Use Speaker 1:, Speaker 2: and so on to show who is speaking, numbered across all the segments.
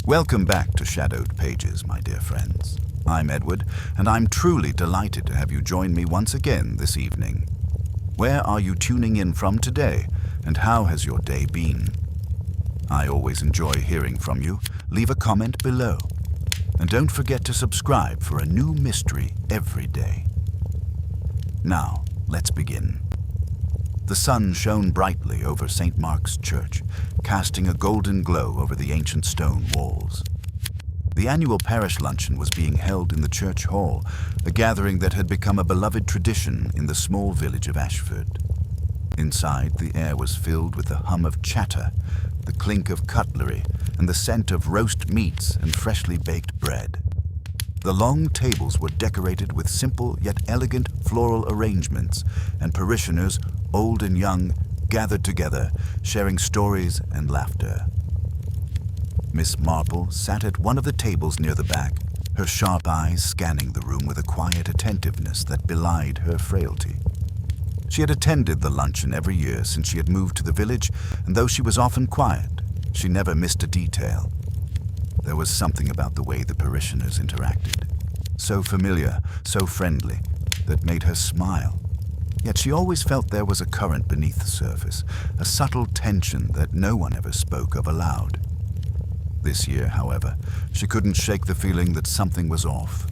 Speaker 1: Welcome back to Shadowed Pages, my dear friends. I'm Edward, and I'm truly delighted to have you join me once again this evening. Where are you tuning in from today, and how has your day been? I always enjoy hearing from you. Leave a comment below. And don't forget to subscribe for a new mystery every day. Now, let's begin. The sun shone brightly over St. Mark's Church, casting a golden glow over the ancient stone walls. The annual Parish Luncheon was being held in the church hall, a gathering that had become a beloved tradition in the small village of Ashford. Inside, the air was filled with the hum of chatter, the clink of cutlery, and the scent of roast meats and freshly baked bread. The long tables were decorated with simple yet elegant floral arrangements, and parishioners, old and young, gathered together, sharing stories and laughter. Miss Marple sat at one of the tables near the back, her sharp eyes scanning the room with a quiet attentiveness that belied her frailty. She had attended the luncheon every year since she had moved to the village, and though she was often quiet, she never missed a detail. There was something about the way the parishioners interacted, so familiar, so friendly, that made her smile. Yet she always felt there was a current beneath the surface, a subtle tension that no one ever spoke of aloud. This year, however, she couldn't shake the feeling that something was off.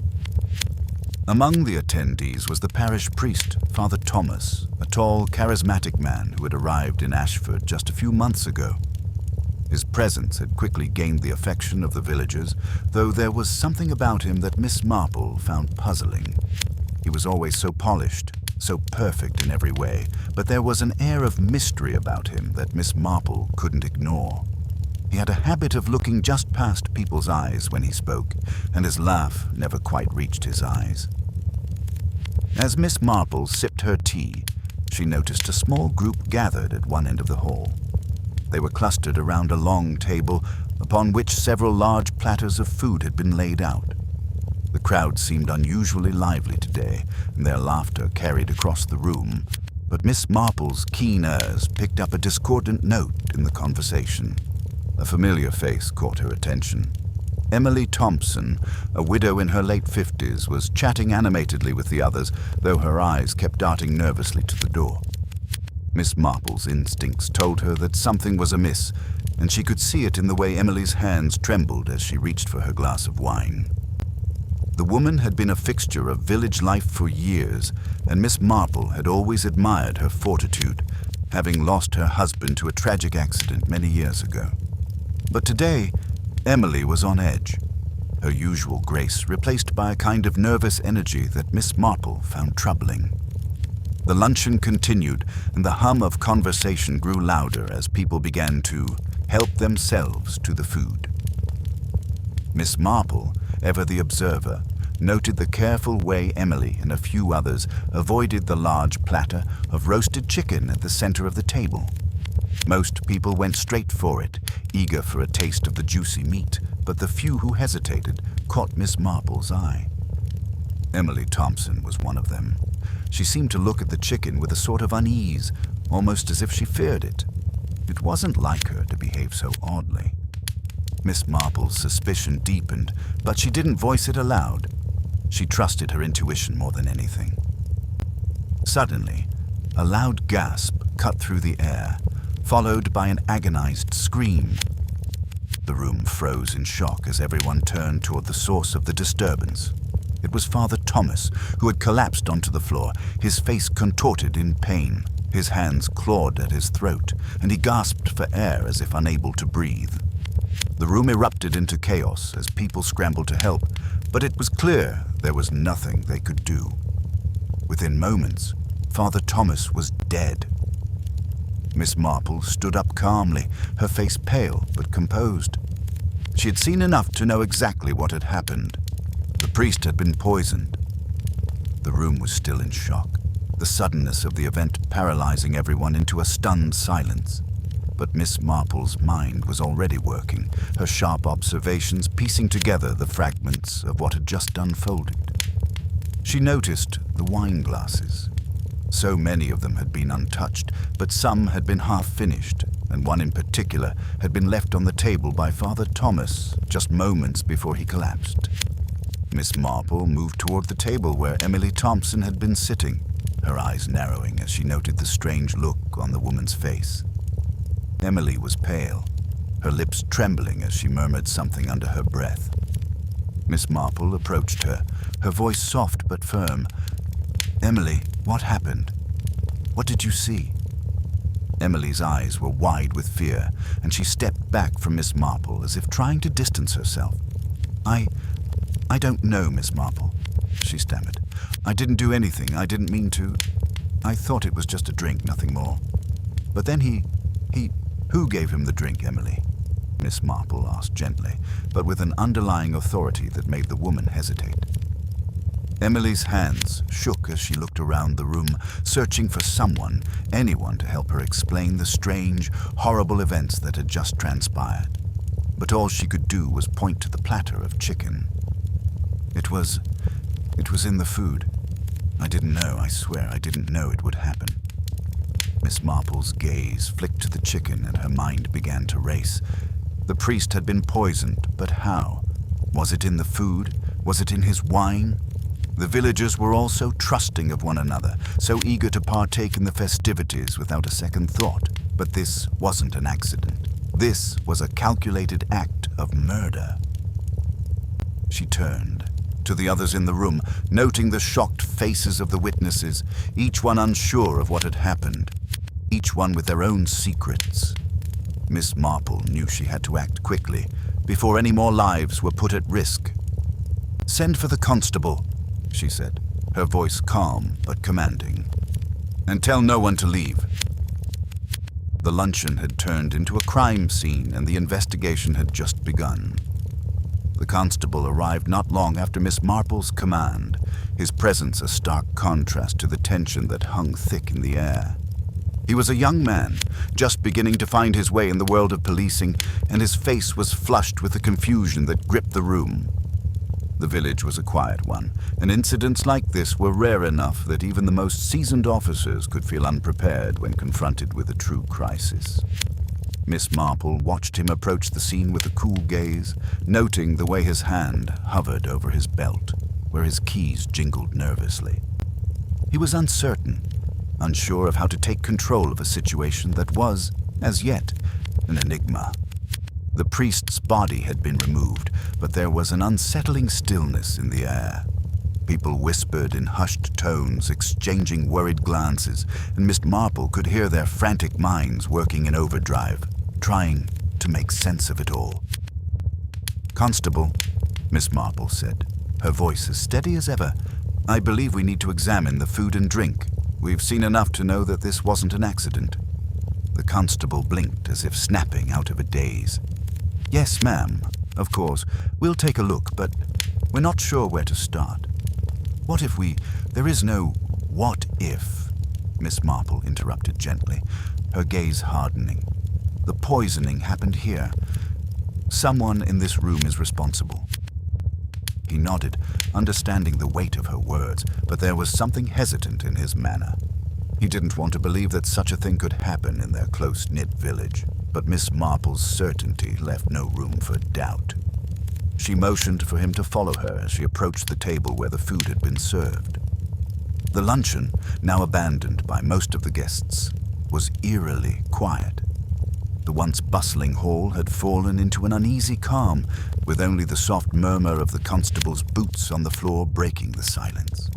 Speaker 1: Among the attendees was the parish priest, Father Thomas, a tall, charismatic man who had arrived in Ashford just a few months ago. His presence had quickly gained the affection of the villagers, though there was something about him that Miss Marple found puzzling. He was always so polished, so perfect in every way, but there was an air of mystery about him that Miss Marple couldn't ignore. He had a habit of looking just past people's eyes when he spoke, and his laugh never quite reached his eyes. As Miss Marple sipped her tea, she noticed a small group gathered at one end of the hall. They were clustered around a long table upon which several large platters of food had been laid out. The crowd seemed unusually lively today, and their laughter carried across the room, but Miss Marple's keen ears picked up a discordant note in the conversation. A familiar face caught her attention. Emily Thompson, a widow in her late 50s, was chatting animatedly with the others, though her eyes kept darting nervously to the door. Miss Marple's instincts told her that something was amiss, and she could see it in the way Emily's hands trembled as she reached for her glass of wine. The woman had been a fixture of village life for years, and Miss Marple had always admired her fortitude, having lost her husband to a tragic accident many years ago. But today, Emily was on edge, her usual grace replaced by a kind of nervous energy that Miss Marple found troubling. The luncheon continued, and the hum of conversation grew louder as people began to help themselves to the food. Miss Marple, ever the observer, noted the careful way Emily and a few others avoided the large platter of roasted chicken at the center of the table. Most people went straight for it, eager for a taste of the juicy meat, but the few who hesitated caught Miss Marple's eye. Emily Thompson was one of them. She seemed to look at the chicken with a sort of unease, almost as if she feared it. It wasn't like her to behave so oddly. Miss Marple's suspicion deepened, but she didn't voice it aloud. She trusted her intuition more than anything. Suddenly, a loud gasp cut through the air, followed by an agonized scream. The room froze in shock as everyone turned toward the source of the disturbance. It was Father Thomas, who had collapsed onto the floor, his face contorted in pain. His hands clawed at his throat, and he gasped for air as if unable to breathe. The room erupted into chaos as people scrambled to help, but it was clear there was nothing they could do. Within moments, Father Thomas was dead. Miss Marple stood up calmly, her face pale but composed. She had seen enough to know exactly what had happened. The priest had been poisoned. The room was still in shock, the suddenness of the event paralyzing everyone into a stunned silence. But Miss Marple's mind was already working, her sharp observations piecing together the fragments of what had just unfolded. She noticed the wine glasses. So many of them had been untouched, but some had been half finished, and one in particular had been left on the table by Father Thomas just moments before he collapsed. Miss Marple moved toward the table where Emily Thompson had been sitting, her eyes narrowing as she noted the strange look on the woman's face. Emily was pale, her lips trembling as she murmured something under her breath. Miss Marple approached her, her voice soft but firm. "Emily, what happened? What did you see?" Emily's eyes were wide with fear, and she stepped back from Miss Marple as if trying to distance herself. I don't know, Miss Marple," she stammered. "I didn't do anything. I didn't mean to. I thought it was just a drink, nothing more. But then who gave him the drink, Emily?" Miss Marple asked gently, but with an underlying authority that made the woman hesitate. Emily's hands shook as she looked around the room, searching for someone, anyone, to help her explain the strange, horrible events that had just transpired. But all she could do was point to the platter of chicken. It was in the food. I didn't know, I swear, I didn't know it would happen." Miss Marple's gaze flicked to the chicken and her mind began to race. The priest had been poisoned, but how? Was it in the food? Was it in his wine? The villagers were all so trusting of one another, so eager to partake in the festivities without a second thought. But this wasn't an accident. This was a calculated act of murder. She turned to the others in the room, noting the shocked faces of the witnesses, each one unsure of what had happened, each one with their own secrets. Miss Marple knew she had to act quickly, before any more lives were put at risk. "Send for the constable," she said, her voice calm but commanding. "And tell no one to leave." The luncheon had turned into a crime scene and the investigation had just begun. The constable arrived not long after Miss Marple's command, his presence a stark contrast to the tension that hung thick in the air. He was a young man, just beginning to find his way in the world of policing, and his face was flushed with the confusion that gripped the room. The village was a quiet one, and incidents like this were rare enough that even the most seasoned officers could feel unprepared when confronted with a true crisis. Miss Marple watched him approach the scene with a cool gaze, noting the way his hand hovered over his belt, where his keys jingled nervously. He was uncertain, unsure of how to take control of a situation that was, as yet, an enigma. The priest's body had been removed, but there was an unsettling stillness in the air. People whispered in hushed tones, exchanging worried glances, and Miss Marple could hear their frantic minds working in overdrive, trying to make sense of it all. "Constable," Miss Marple said, her voice as steady as ever, "I believe we need to examine the food and drink. We've seen enough to know that this wasn't an accident." The constable blinked as if snapping out of a daze. "Yes, ma'am. Of course. We'll take a look, but we're not sure where to start." "What if there is no what if," Miss Marple interrupted gently, her gaze hardening. "The poisoning happened here. Someone in this room is responsible." He nodded, understanding the weight of her words, but there was something hesitant in his manner. He didn't want to believe that such a thing could happen in their close-knit village, but Miss Marple's certainty left no room for doubt. She motioned for him to follow her as she approached the table where the food had been served. The luncheon, now abandoned by most of the guests, was eerily quiet. The once bustling hall had fallen into an uneasy calm, with only the soft murmur of the constable's boots on the floor breaking the silence.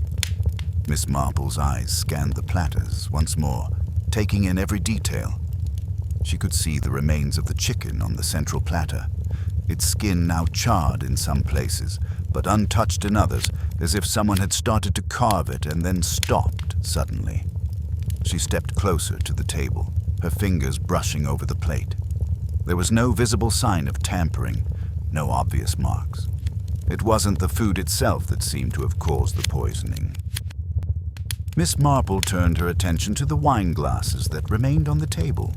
Speaker 1: Miss Marple's eyes scanned the platters once more, taking in every detail. She could see the remains of the chicken on the central platter, its skin now charred in some places, but untouched in others, as if someone had started to carve it and then stopped suddenly. She stepped closer to the table, her fingers brushing over the plate. There was no visible sign of tampering, no obvious marks. It wasn't the food itself that seemed to have caused the poisoning. Miss Marple turned her attention to the wine glasses that remained on the table.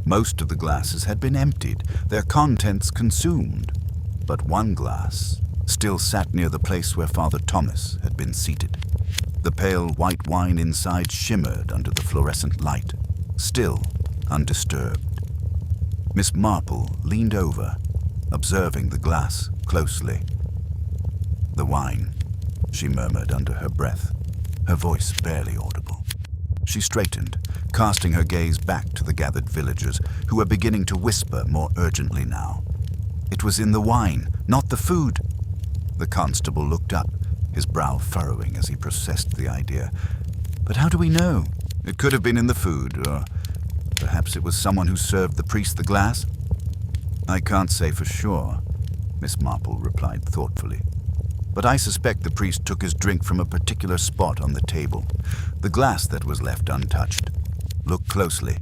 Speaker 1: Most of the glasses had been emptied, their contents consumed, but one glass still sat near the place where Father Thomas had been seated. The pale white wine inside shimmered under the fluorescent light, still undisturbed. Miss Marple leaned over, observing the glass closely. "The wine," she murmured under her breath, her voice barely audible. She straightened, casting her gaze back to the gathered villagers, who were beginning to whisper more urgently now. "It was in the wine, not the food." The constable looked up, his brow furrowing as he processed the idea. "But how do we know? It could have been in the food, or perhaps it was someone who served the priest the glass." "I can't say for sure," Miss Marple replied thoughtfully. "But I suspect the priest took his drink from a particular spot on the table, the glass that was left untouched. Look closely."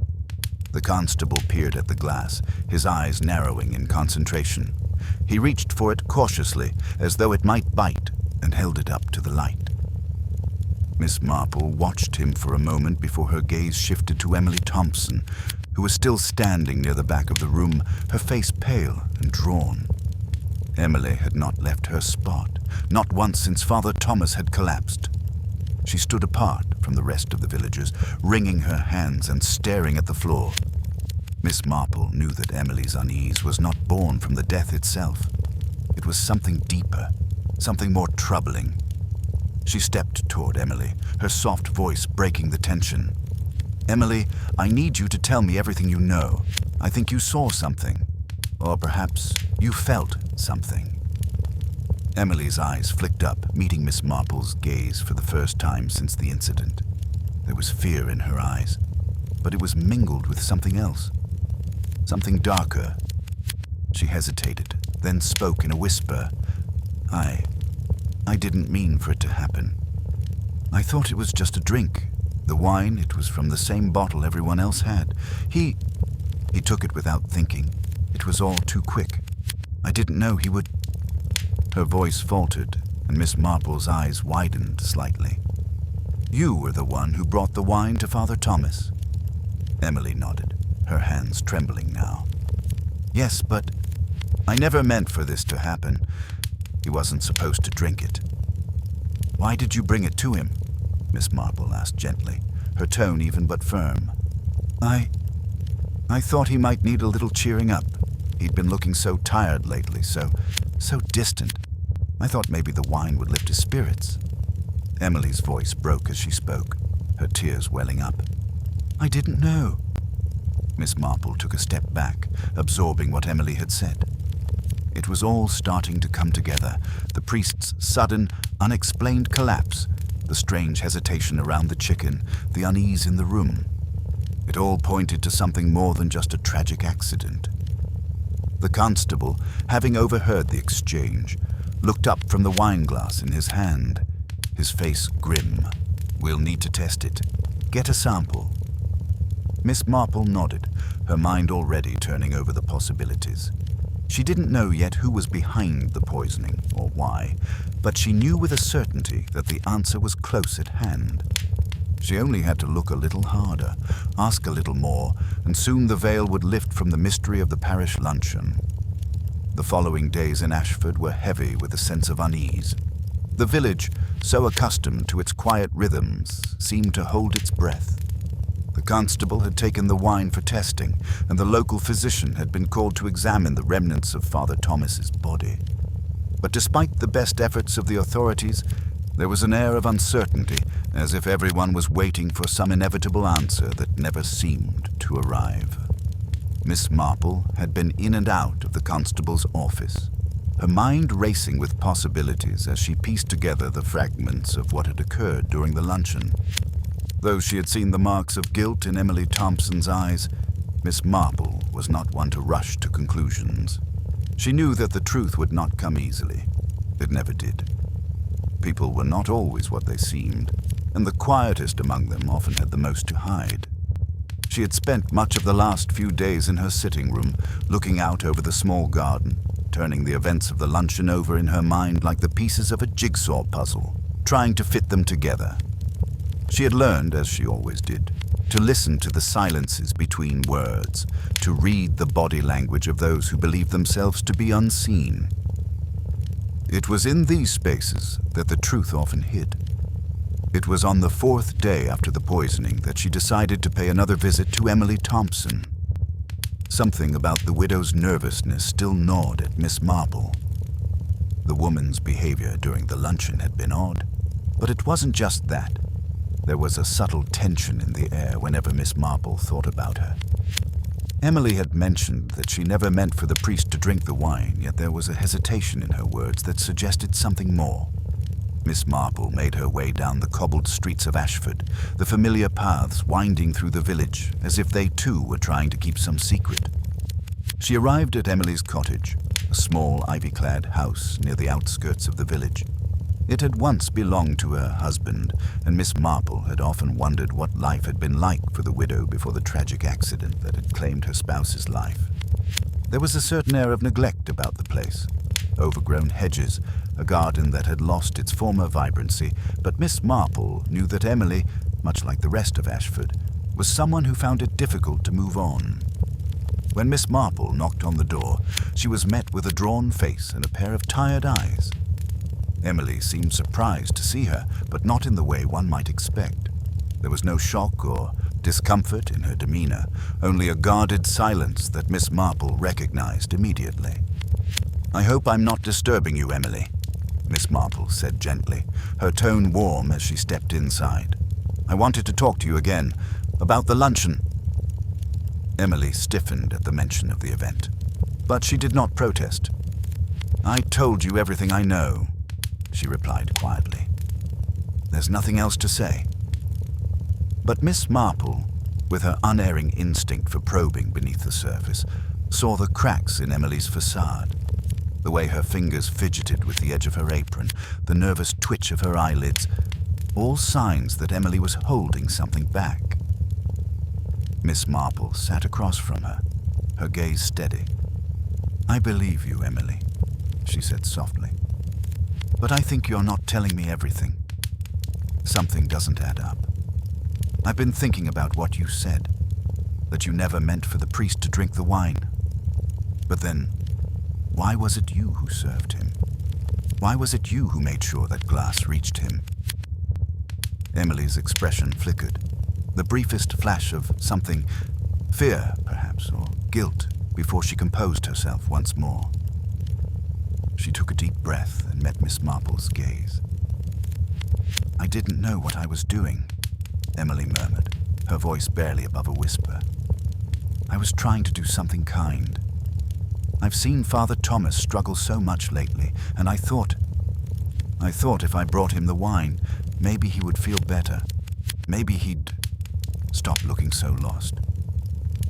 Speaker 1: The constable peered at the glass, his eyes narrowing in concentration. He reached for it cautiously, as though it might bite, and held it up to the light. Miss Marple watched him for a moment before her gaze shifted to Emily Thompson, who was still standing near the back of the room, her face pale and drawn. Emily had not left her spot, not once since Father Thomas had collapsed. She stood apart from the rest of the villagers, wringing her hands and staring at the floor. Miss Marple knew that Emily's unease was not born from the death itself. It was something deeper, something more troubling. She stepped toward Emily, her soft voice breaking the tension. "Emily, I need you to tell me everything you know. I think you saw something. Or perhaps you felt something." Emily's eyes flicked up, meeting Miss Marple's gaze for the first time since the incident. There was fear in her eyes, but it was mingled with something else. Something darker. She hesitated, then spoke in a whisper. I didn't mean for it to happen. I thought it was just a drink. The wine, it was from the same bottle everyone else had. He took it without thinking. It was all too quick. I didn't know he would..." Her voice faltered, and Miss Marple's eyes widened slightly. "You were the one who brought the wine to Father Thomas?" Emily nodded, her hands trembling now. "Yes, but I never meant for this to happen. He wasn't supposed to drink it." "Why did you bring it to him?" Miss Marple asked gently, her tone even but firm. I thought he might need a little cheering up. He'd been looking so tired lately, so distant. I thought maybe the wine would lift his spirits." Emily's voice broke as she spoke, her tears welling up. "I didn't know." Miss Marple took a step back, absorbing what Emily had said. It was all starting to come together, the priest's sudden, unexplained collapse, the strange hesitation around the chicken, the unease in the room. It all pointed to something more than just a tragic accident. The constable, having overheard the exchange, looked up from the wineglass in his hand, his face grim. "We'll need to test it. Get a sample." Miss Marple nodded, her mind already turning over the possibilities. She didn't know yet who was behind the poisoning or why, but she knew with a certainty that the answer was close at hand. She only had to look a little harder, ask a little more, and soon the veil would lift from the mystery of the Parish Luncheon. The following days in Ashford were heavy with a sense of unease. The village, so accustomed to its quiet rhythms, seemed to hold its breath. The constable had taken the wine for testing, and the local physician had been called to examine the remnants of Father Thomas's body. But despite the best efforts of the authorities, there was an air of uncertainty, as if everyone was waiting for some inevitable answer that never seemed to arrive. Miss Marple had been in and out of the constable's office, her mind racing with possibilities as she pieced together the fragments of what had occurred during the luncheon. Though she had seen the marks of guilt in Emily Thompson's eyes, Miss Marple was not one to rush to conclusions. She knew that the truth would not come easily. It never did. People were not always what they seemed, and the quietest among them often had the most to hide. She had spent much of the last few days in her sitting room, looking out over the small garden, turning the events of the luncheon over in her mind like the pieces of a jigsaw puzzle, trying to fit them together. She had learned, as she always did, to listen to the silences between words, to read the body language of those who believed themselves to be unseen. It was in these spaces that the truth often hid. It was on the 4th day after the poisoning that she decided to pay another visit to Emily Thompson. Something about the widow's nervousness still gnawed at Miss Marple. The woman's behavior during the luncheon had been odd, but it wasn't just that. There was a subtle tension in the air whenever Miss Marple thought about her. Emily had mentioned that she never meant for the priest to drink the wine, yet there was a hesitation in her words that suggested something more. Miss Marple made her way down the cobbled streets of Ashford, the familiar paths winding through the village, as if they too were trying to keep some secret. She arrived at Emily's cottage, a small ivy-clad house near the outskirts of the village. It had once belonged to her husband, and Miss Marple had often wondered what life had been like for the widow before the tragic accident that had claimed her spouse's life. There was a certain air of neglect about the place. Overgrown hedges, a garden that had lost its former vibrancy, but Miss Marple knew that Emily, much like the rest of Ashford, was someone who found it difficult to move on. When Miss Marple knocked on the door, she was met with a drawn face and a pair of tired eyes. Emily seemed surprised to see her, but not in the way one might expect. There was no shock or discomfort in her demeanor, only a guarded silence that Miss Marple recognized immediately. "I hope I'm not disturbing you, Emily," Miss Marple said gently, her tone warm as she stepped inside. "I wanted to talk to you again, about the luncheon." Emily stiffened at the mention of the event, but she did not protest. "I told you everything I know," she replied quietly. "There's nothing else to say." But Miss Marple, with her unerring instinct for probing beneath the surface, saw the cracks in Emily's facade. The way her fingers fidgeted with the edge of her apron, the nervous twitch of her eyelids, all signs that Emily was holding something back. Miss Marple sat across from her, her gaze steady. "I believe you, Emily," she said softly. "But I think you're not telling me everything. Something doesn't add up. I've been thinking about what you said, that you never meant for the priest to drink the wine. But then, why was it you who served him? Why was it you who made sure that glass reached him?" Emily's expression flickered, the briefest flash of something, fear perhaps, or guilt, before she composed herself once more. She took a deep breath and met Miss Marple's gaze. "I didn't know what I was doing," Emily murmured, her voice barely above a whisper. "I was trying to do something kind. I've seen Father Thomas struggle so much lately, and I thought if I brought him the wine, maybe he would feel better. Maybe he'd stop looking so lost."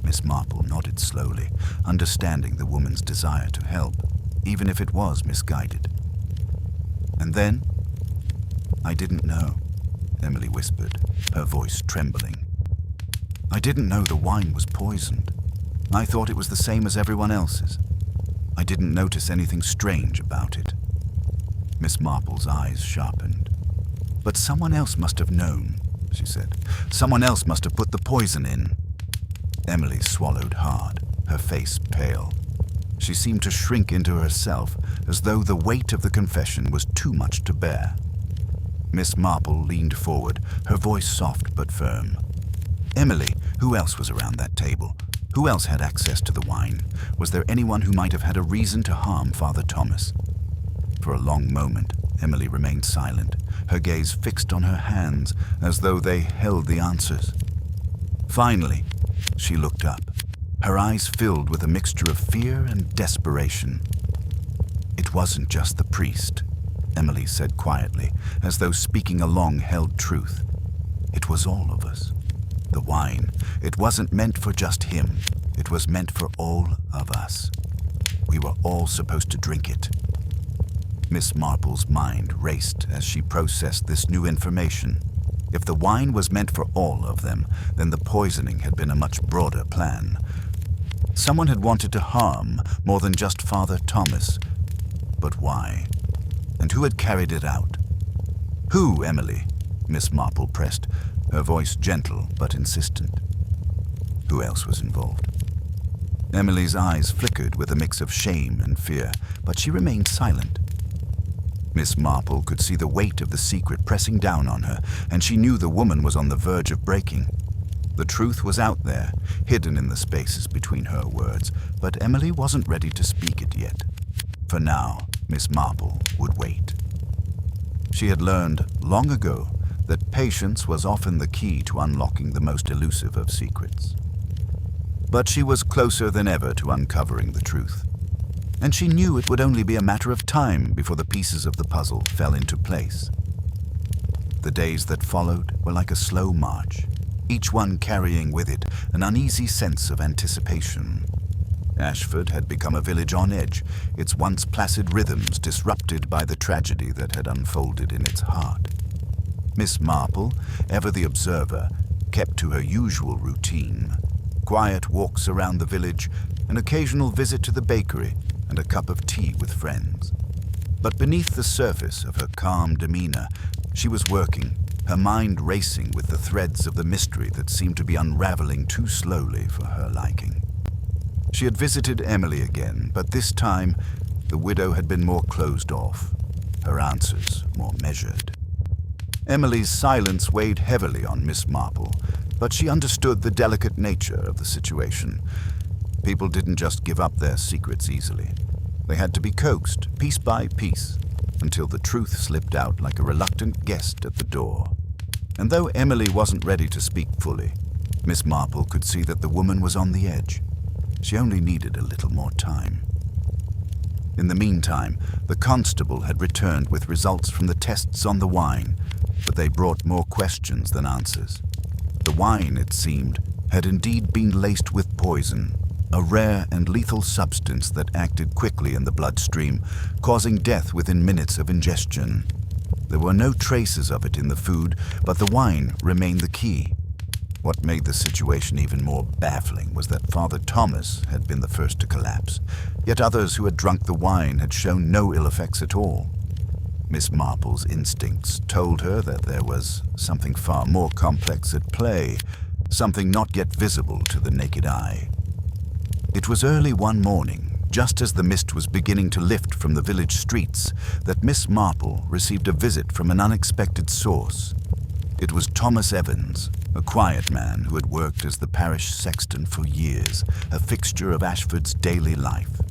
Speaker 1: Miss Marple nodded slowly, understanding the woman's desire to help, even if it was misguided. "And then?" "I didn't know," Emily whispered, her voice trembling. "I didn't know the wine was poisoned. I thought it was the same as everyone else's. I didn't notice anything strange about it." Miss Marple's eyes sharpened. "But someone else must have known," she said. "Someone else must have put the poison in." Emily swallowed hard, her face pale. She seemed to shrink into herself, as though the weight of the confession was too much to bear. Miss Marple leaned forward, her voice soft but firm. "Emily, who else was around that table? Who else had access to the wine? Was there anyone who might have had a reason to harm Father Thomas?" For a long moment, Emily remained silent, her gaze fixed on her hands, as though they held the answers. Finally, she looked up, her eyes filled with a mixture of fear and desperation. "It wasn't just the priest," Emily said quietly, as though speaking a long-held truth. "It was all of us. The wine, it wasn't meant for just him. It was meant for all of us. We were all supposed to drink it." Miss Marple's mind raced as she processed this new information. If the wine was meant for all of them, then the poisoning had been a much broader plan. Someone had wanted to harm more than just Father Thomas. But why? And who had carried it out? "Who, Emily?" Miss Marple pressed, her voice gentle but insistent. Who else was involved? Emily's eyes flickered with a mix of shame and fear, but she remained silent. Miss Marple could see the weight of the secret pressing down on her, and she knew the woman was on the verge of breaking. The truth was out there, hidden in the spaces between her words, but Emily wasn't ready to speak it yet. For now, Miss Marple would wait. She had learned long ago that patience was often the key to unlocking the most elusive of secrets. But she was closer than ever to uncovering the truth, and she knew it would only be a matter of time before the pieces of the puzzle fell into place. The days that followed were like a slow march, each one carrying with it an uneasy sense of anticipation. Ashford had become a village on edge, its once placid rhythms disrupted by the tragedy that had unfolded in its heart. Miss Marple, ever the observer, kept to her usual routine: quiet walks around the village, an occasional visit to the bakery, and a cup of tea with friends. But beneath the surface of her calm demeanor, she was working, her mind racing with the threads of the mystery that seemed to be unraveling too slowly for her liking. She had visited Emily again, but this time the widow had been more closed off, her answers more measured. Emily's silence weighed heavily on Miss Marple, but she understood the delicate nature of the situation. People didn't just give up their secrets easily. They had to be coaxed, piece by piece, until the truth slipped out like a reluctant guest at the door. And though Emily wasn't ready to speak fully, Miss Marple could see that the woman was on the edge. She only needed a little more time. In the meantime, the constable had returned with results from the tests on the wine, but they brought more questions than answers. The wine, it seemed, had indeed been laced with poison, a rare and lethal substance that acted quickly in the bloodstream, causing death within minutes of ingestion. There were no traces of it in the food, but the wine remained the key. What made the situation even more baffling was that Father Thomas had been the first to collapse, yet others who had drunk the wine had shown no ill effects at all. Miss Marple's instincts told her that there was something far more complex at play, something not yet visible to the naked eye. It was early one morning, just as the mist was beginning to lift from the village streets, that Miss Marple received a visit from an unexpected source. It was Thomas Evans, a quiet man who had worked as the parish sexton for years, a fixture of Ashford's daily life.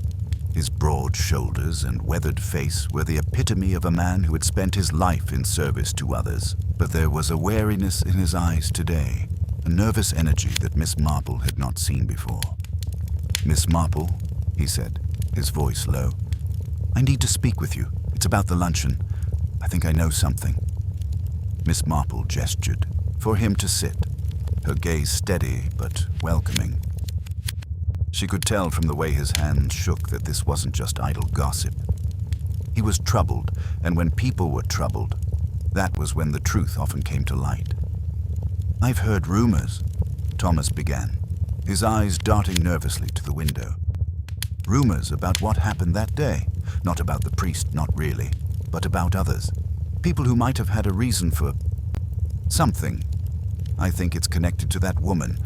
Speaker 1: His broad shoulders and weathered face were the epitome of a man who had spent his life in service to others, but there was a wariness in his eyes today, a nervous energy that Miss Marple had not seen before. "Miss Marple," he said, his voice low, "I need to speak with you. It's about the luncheon. I think I know something." Miss Marple gestured for him to sit, her gaze steady but welcoming. She could tell from the way his hands shook that this wasn't just idle gossip. He was troubled, and when people were troubled, that was when the truth often came to light. "I've heard rumors," Thomas began, his eyes darting nervously to the window. "Rumors about what happened that day. Not about the priest, not really, but about others. People who might have had a reason for something. I think it's connected to that woman,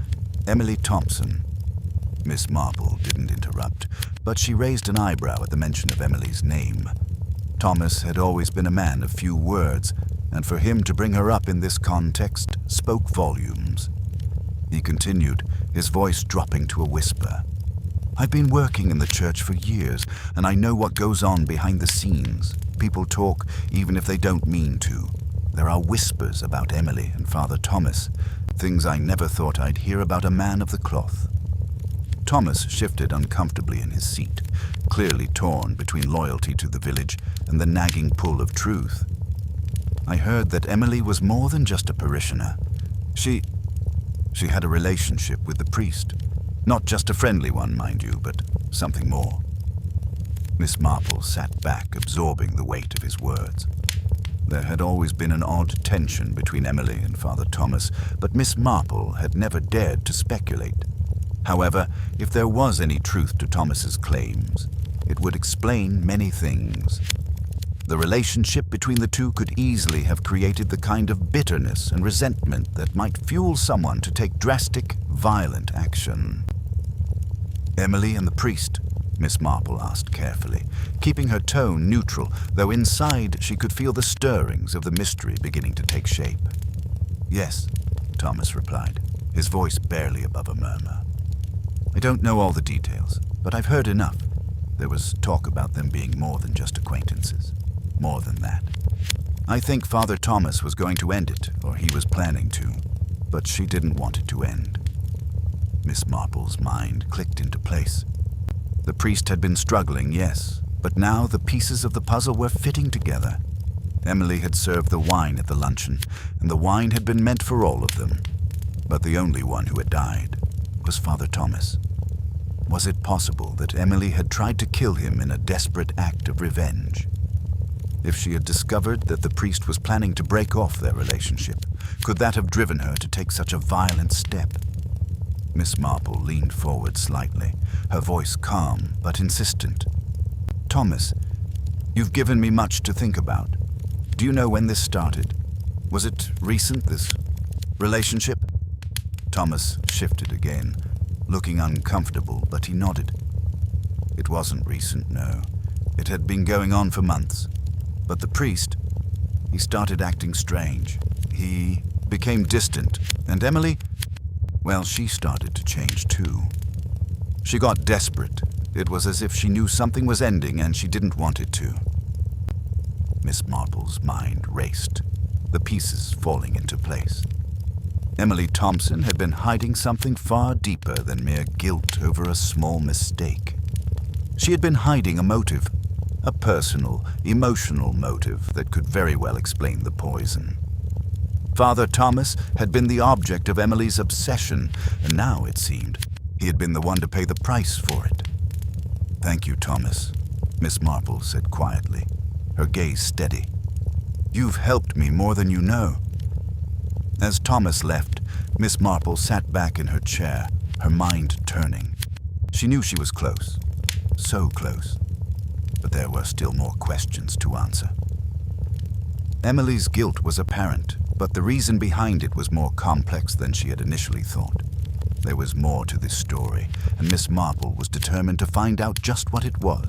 Speaker 1: Emily Thompson." Miss Marple didn't interrupt, but she raised an eyebrow at the mention of Emily's name. Thomas had always been a man of few words, and for him to bring her up in this context spoke volumes. He continued, his voice dropping to a whisper. "I've been working in the church for years, and I know what goes on behind the scenes. People talk even if they don't mean to. There are whispers about Emily and Father Thomas, things I never thought I'd hear about a man of the cloth." Thomas shifted uncomfortably in his seat, clearly torn between loyalty to the village and the nagging pull of truth. "I heard that Emily was more than just a parishioner. She had a relationship with the priest. Not just a friendly one, mind you, but something more." Miss Marple sat back, absorbing the weight of his words. There had always been an odd tension between Emily and Father Thomas, but Miss Marple had never dared to speculate. However, if there was any truth to Thomas's claims, it would explain many things. The relationship between the two could easily have created the kind of bitterness and resentment that might fuel someone to take drastic, violent action. "Emily and the priest?" Miss Marple asked carefully, keeping her tone neutral, though inside she could feel the stirrings of the mystery beginning to take shape. "Yes," Thomas replied. his voice barely above a murmur. "I don't know all the details, but I've heard enough. There was talk about them being more than just acquaintances. More than that. I think Father Thomas was going to end it, or he was planning to, but she didn't want it to end." Miss Marple's mind clicked into place. The priest had been struggling, yes, but now the pieces of the puzzle were fitting together. Emily had served the wine at the luncheon, and the wine had been meant for all of them. But the only one who had died was Father Thomas. Was it possible that Emily had tried to kill him in a desperate act of revenge? If she had discovered that the priest was planning to break off their relationship, could that have driven her to take such a violent step? Miss Marple leaned forward slightly, her voice calm but insistent. "Thomas, you've given me much to think about. Do you know when this started? Was it recent, this relationship?" Thomas shifted again, looking uncomfortable, but he nodded. "It wasn't recent, no. It had been going on for months. But the priest, he started acting strange. He became distant, and Emily, well, she started to change too. She got desperate. It was as if she knew something was ending and she didn't want it to." Miss Marple's mind raced, the pieces falling into place. Emily Thompson had been hiding something far deeper than mere guilt over a small mistake. She had been hiding a motive, a personal, emotional motive that could very well explain the poison. Father Thomas had been the object of Emily's obsession, and now, it seemed, he had been the one to pay the price for it. "Thank you, Thomas," Miss Marple said quietly, her gaze steady. "You've helped me more than you know." As Thomas left, Miss Marple sat back in her chair, her mind turning. She knew she was close, so close, but there were still more questions to answer. Emily's guilt was apparent, but the reason behind it was more complex than she had initially thought. There was more to this story, and Miss Marple was determined to find out just what it was.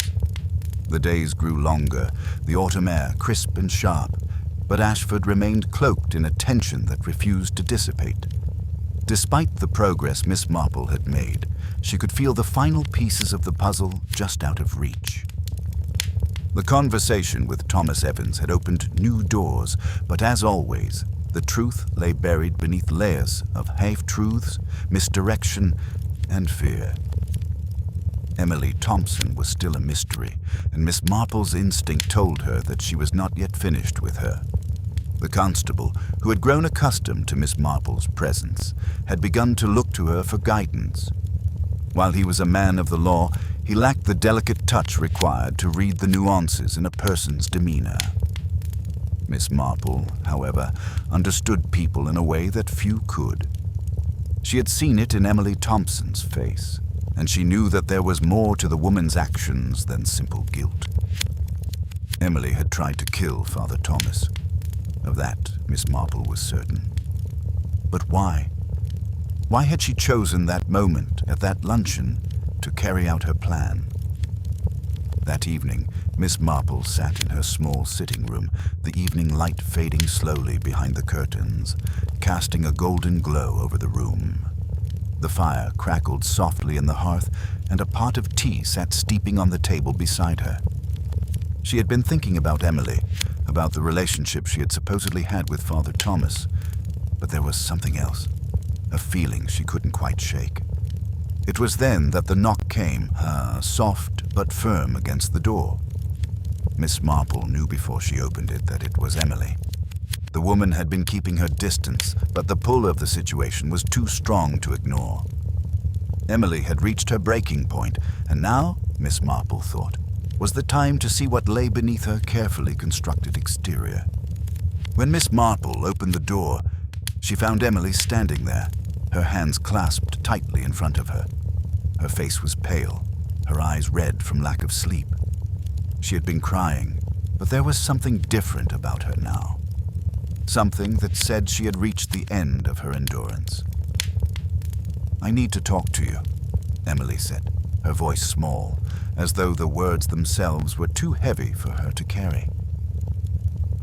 Speaker 1: The days grew longer, the autumn air crisp and sharp, but Ashford remained cloaked in a tension that refused to dissipate. Despite the progress Miss Marple had made, she could feel the final pieces of the puzzle just out of reach. The conversation with Thomas Evans had opened new doors, but as always, the truth lay buried beneath layers of half-truths, misdirection, and fear. Emily Thompson was still a mystery, and Miss Marple's instinct told her that she was not yet finished with her. The constable, who had grown accustomed to Miss Marple's presence, had begun to look to her for guidance. While he was a man of the law, he lacked the delicate touch required to read the nuances in a person's demeanor. Miss Marple, however, understood people in a way that few could. She had seen it in Emily Thompson's face, and she knew that there was more to the woman's actions than simple guilt. Emily had tried to kill Father Thomas. Of that, Miss Marple was certain. But why? Why had she chosen that moment at that luncheon to carry out her plan? That evening, Miss Marple sat in her small sitting room, the evening light fading slowly behind the curtains, casting a golden glow over the room. The fire crackled softly in the hearth, and a pot of tea sat steeping on the table beside her. She had been thinking about Emily, about the relationship she had supposedly had with Father Thomas, but there was something else, a feeling she couldn't quite shake. It was then that the knock came, soft but firm against the door. Miss Marple knew before she opened it that it was Emily. The woman had been keeping her distance, but the pull of the situation was too strong to ignore. Emily had reached her breaking point, and now, Miss Marple thought, was the time to see what lay beneath her carefully constructed exterior. When Miss Marple opened the door, she found Emily standing there, her hands clasped tightly in front of her. Her face was pale, her eyes red from lack of sleep. She had been crying, but there was something different about her now. Something that said she had reached the end of her endurance. "I need to talk to you," Emily said, her voice small, as though the words themselves were too heavy for her to carry.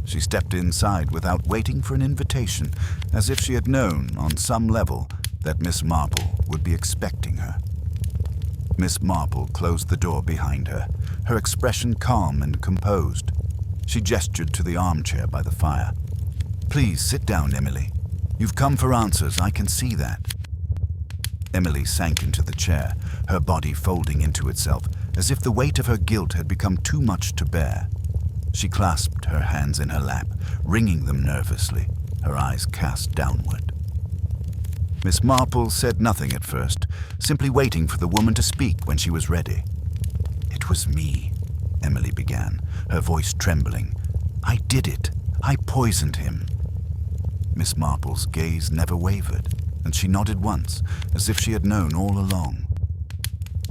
Speaker 1: She stepped inside without waiting for an invitation, as if she had known, on some level, that Miss Marple would be expecting her. Miss Marple closed the door behind her, her expression calm and composed. She gestured to the armchair by the fire. "Please sit down, Emily. You've come for answers, I can see that." Emily sank into the chair, her body folding into itself, as if the weight of her guilt had become too much to bear. She clasped her hands in her lap, wringing them nervously, her eyes cast downward. Miss Marple said nothing at first, simply waiting for the woman to speak when she was ready. "It was me," Emily began, her voice trembling. "I did it. I poisoned him." Miss Marple's gaze never wavered, and she nodded once, as if she had known all along.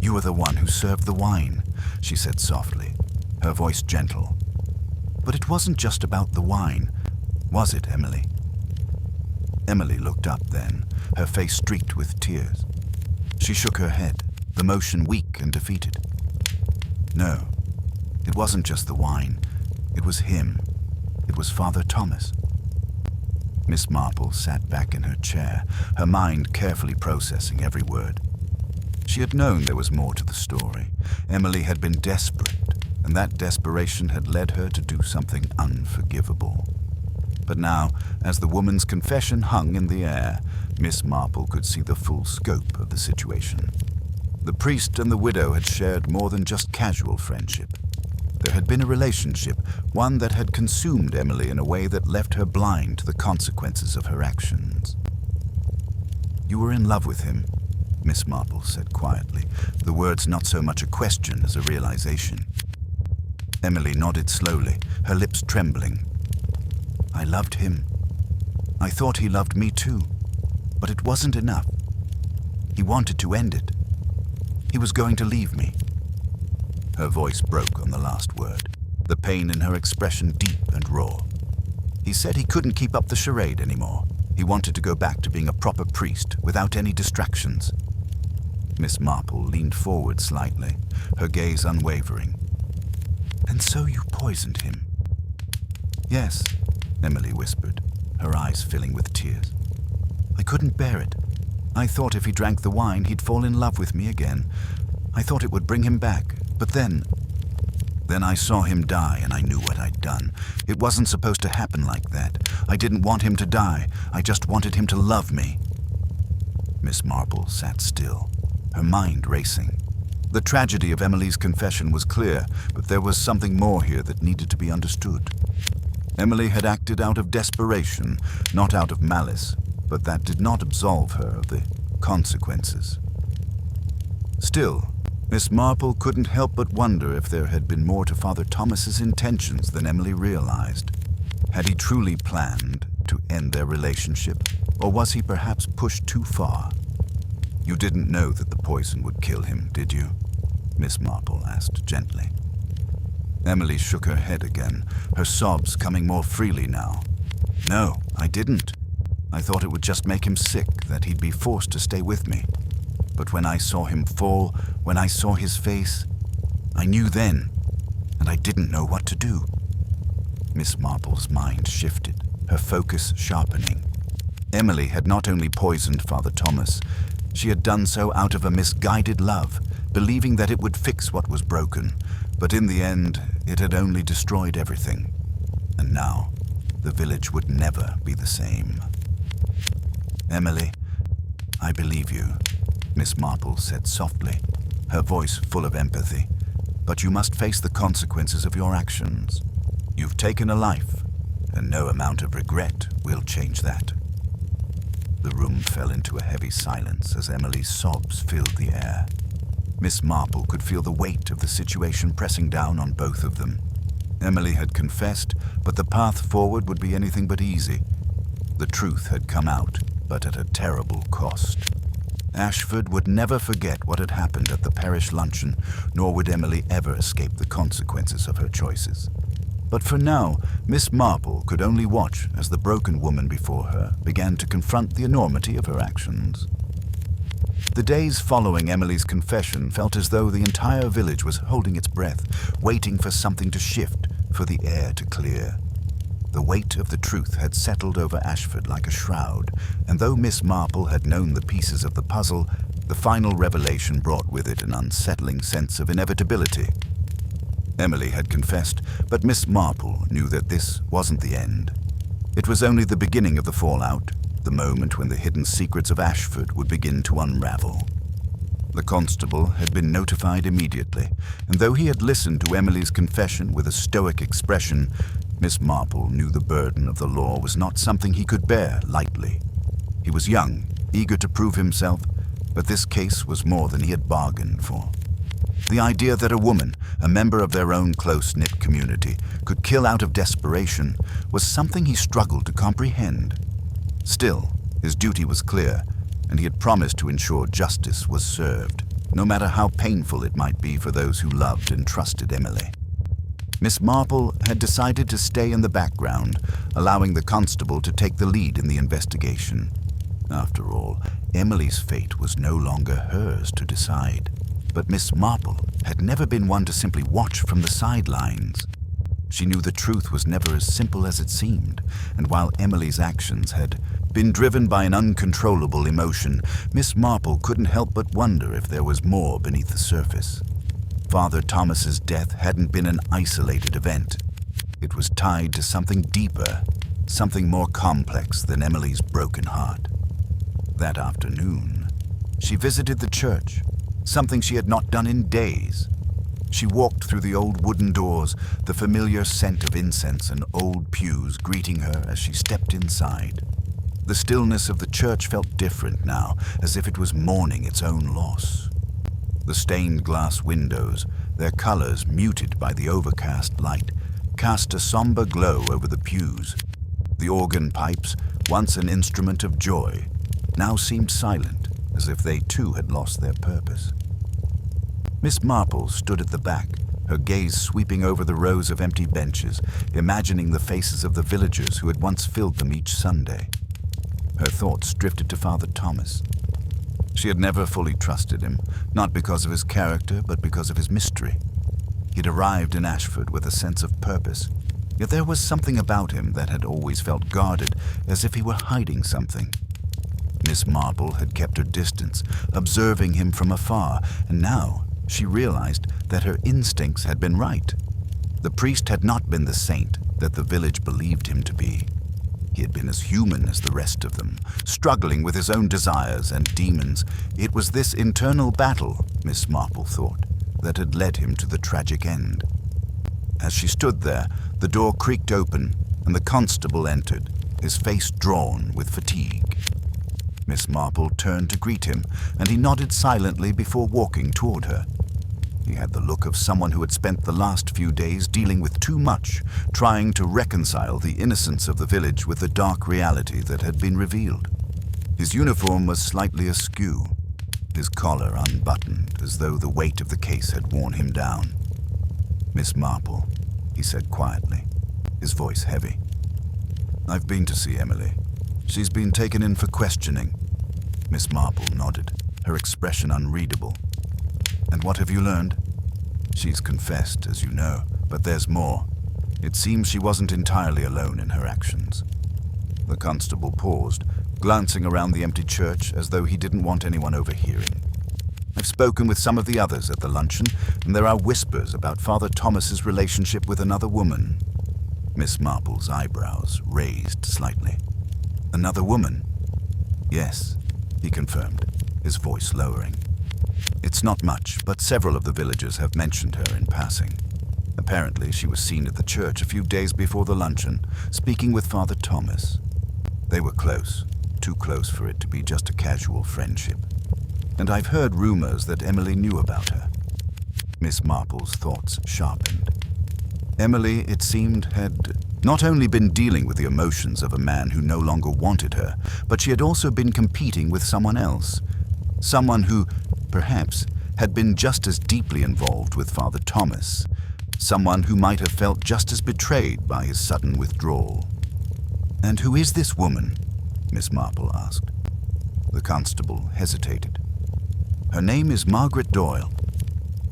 Speaker 1: "You were the one who served the wine," she said softly, her voice gentle. "But it wasn't just about the wine, was it, Emily?" Emily looked up then, her face streaked with tears. She shook her head, the motion weak and defeated. "No, it wasn't just the wine. It was him. It was Father Thomas." Miss Marple sat back in her chair, her mind carefully processing every word. She had known there was more to the story. Emily had been desperate, and that desperation had led her to do something unforgivable. But now, as the woman's confession hung in the air, Miss Marple could see the full scope of the situation. The priest and the widow had shared more than just casual friendship. There had been a relationship, one that had consumed Emily in a way that left her blind to the consequences of her actions. "You were in love with him," Miss Marple said quietly, the words not so much a question as a realization. Emily nodded slowly, her lips trembling. "I loved him. I thought he loved me too, but it wasn't enough. He wanted to end it. He was going to leave me." Her voice broke on the last word, the pain in her expression deep and raw. "He said he couldn't keep up the charade anymore. He wanted to go back to being a proper priest, without any distractions." Miss Marple leaned forward slightly, her gaze unwavering. "And so you poisoned him?" "Yes," Emily whispered, her eyes filling with tears. "I couldn't bear it. I thought if he drank the wine, he'd fall in love with me again. I thought it would bring him back, but then I saw him die and I knew what I'd done. It wasn't supposed to happen like that. I didn't want him to die. I just wanted him to love me." Miss Marple sat still, her mind racing. The tragedy of Emily's confession was clear, but there was something more here that needed to be understood. Emily had acted out of desperation, not out of malice, but that did not absolve her of the consequences. Still, Miss Marple couldn't help but wonder if there had been more to Father Thomas's intentions than Emily realized. Had he truly planned to end their relationship, or was he perhaps pushed too far? "You didn't know that the poison would kill him, did you?" Miss Marple asked gently. Emily shook her head again, her sobs coming more freely now. "No, I didn't. I thought it would just make him sick, that he'd be forced to stay with me. But when I saw him fall, when I saw his face, I knew then, and I didn't know what to do." Miss Marple's mind shifted, her focus sharpening. Emily had not only poisoned Father Thomas, she had done so out of a misguided love, believing that it would fix what was broken, but in the end, it had only destroyed everything. And now, the village would never be the same. "Emily, I believe you," Miss Marple said softly, her voice full of empathy. "But you must face the consequences of your actions. You've taken a life, and no amount of regret will change that." The room fell into a heavy silence as Emily's sobs filled the air. Miss Marple could feel the weight of the situation pressing down on both of them. Emily had confessed, but the path forward would be anything but easy. The truth had come out, but at a terrible cost. Ashford would never forget what had happened at the Parish Luncheon, nor would Emily ever escape the consequences of her choices. But for now, Miss Marple could only watch as the broken woman before her began to confront the enormity of her actions. The days following Emily's confession felt as though the entire village was holding its breath, waiting for something to shift, for the air to clear. The weight of the truth had settled over Ashford like a shroud, and though Miss Marple had known the pieces of the puzzle, the final revelation brought with it an unsettling sense of inevitability. Emily had confessed, but Miss Marple knew that this wasn't the end. It was only the beginning of the fallout, the moment when the hidden secrets of Ashford would begin to unravel. The constable had been notified immediately, and though he had listened to Emily's confession with a stoic expression, Miss Marple knew the burden of the law was not something he could bear lightly. He was young, eager to prove himself, but this case was more than he had bargained for. The idea that a woman, a member of their own close-knit community, could kill out of desperation was something he struggled to comprehend. Still, his duty was clear, and he had promised to ensure justice was served, no matter how painful it might be for those who loved and trusted Emily. Miss Marple had decided to stay in the background, allowing the constable to take the lead in the investigation. After all, Emily's fate was no longer hers to decide. But Miss Marple had never been one to simply watch from the sidelines. She knew the truth was never as simple as it seemed, and while Emily's actions had been driven by an uncontrollable emotion, Miss Marple couldn't help but wonder if there was more beneath the surface. Father Thomas's death hadn't been an isolated event. It was tied to something deeper, something more complex than Emily's broken heart. That afternoon, she visited the church, something she had not done in days. She walked through the old wooden doors, the familiar scent of incense and old pews greeting her as she stepped inside. The stillness of the church felt different now, as if it was mourning its own loss. The stained glass windows, their colors muted by the overcast light, cast a somber glow over the pews. The organ pipes, once an instrument of joy, now seemed silent, as if they too had lost their purpose. Miss Marple stood at the back, her gaze sweeping over the rows of empty benches, imagining the faces of the villagers who had once filled them each Sunday. Her thoughts drifted to Father Thomas. She had never fully trusted him, not because of his character, but because of his mystery. He'd arrived in Ashford with a sense of purpose, yet there was something about him that had always felt guarded, as if he were hiding something. Miss Marple had kept her distance, observing him from afar, and now she realized that her instincts had been right. The priest had not been the saint that the village believed him to be. He had been as human as the rest of them, struggling with his own desires and demons. It was this internal battle, Miss Marple thought, that had led him to the tragic end. As she stood there, the door creaked open, and the constable entered, his face drawn with fatigue. Miss Marple turned to greet him, and he nodded silently before walking toward her. He had the look of someone who had spent the last few days dealing with too much, trying to reconcile the innocence of the village with the dark reality that had been revealed. His uniform was slightly askew, his collar unbuttoned, as though the weight of the case had worn him down. "Miss Marple," he said quietly, his voice heavy. "I've been to see Emily. She's been taken in for questioning." Miss Marple nodded, her expression unreadable. "And what have you learned?" "She's confessed, as you know, but there's more. It seems she wasn't entirely alone in her actions." The constable paused, glancing around the empty church as though he didn't want anyone overhearing. "I've spoken with some of the others at the luncheon, and there are whispers about Father Thomas's relationship with another woman." Miss Marple's eyebrows raised slightly. "Another woman?" "Yes," he confirmed, his voice lowering. "It's not much, but several of the villagers have mentioned her in passing. Apparently, she was seen at the church a few days before the luncheon, speaking with Father Thomas. They were close, too close for it to be just a casual friendship. And I've heard rumors that Emily knew about her." Miss Marple's thoughts sharpened. Emily, it seemed, had not only been dealing with the emotions of a man who no longer wanted her, but she had also been competing with someone else. Someone who, perhaps, had been just as deeply involved with Father Thomas. Someone who might have felt just as betrayed by his sudden withdrawal. "And who is this woman?" Miss Marple asked. The constable hesitated. "Her name is Margaret Doyle.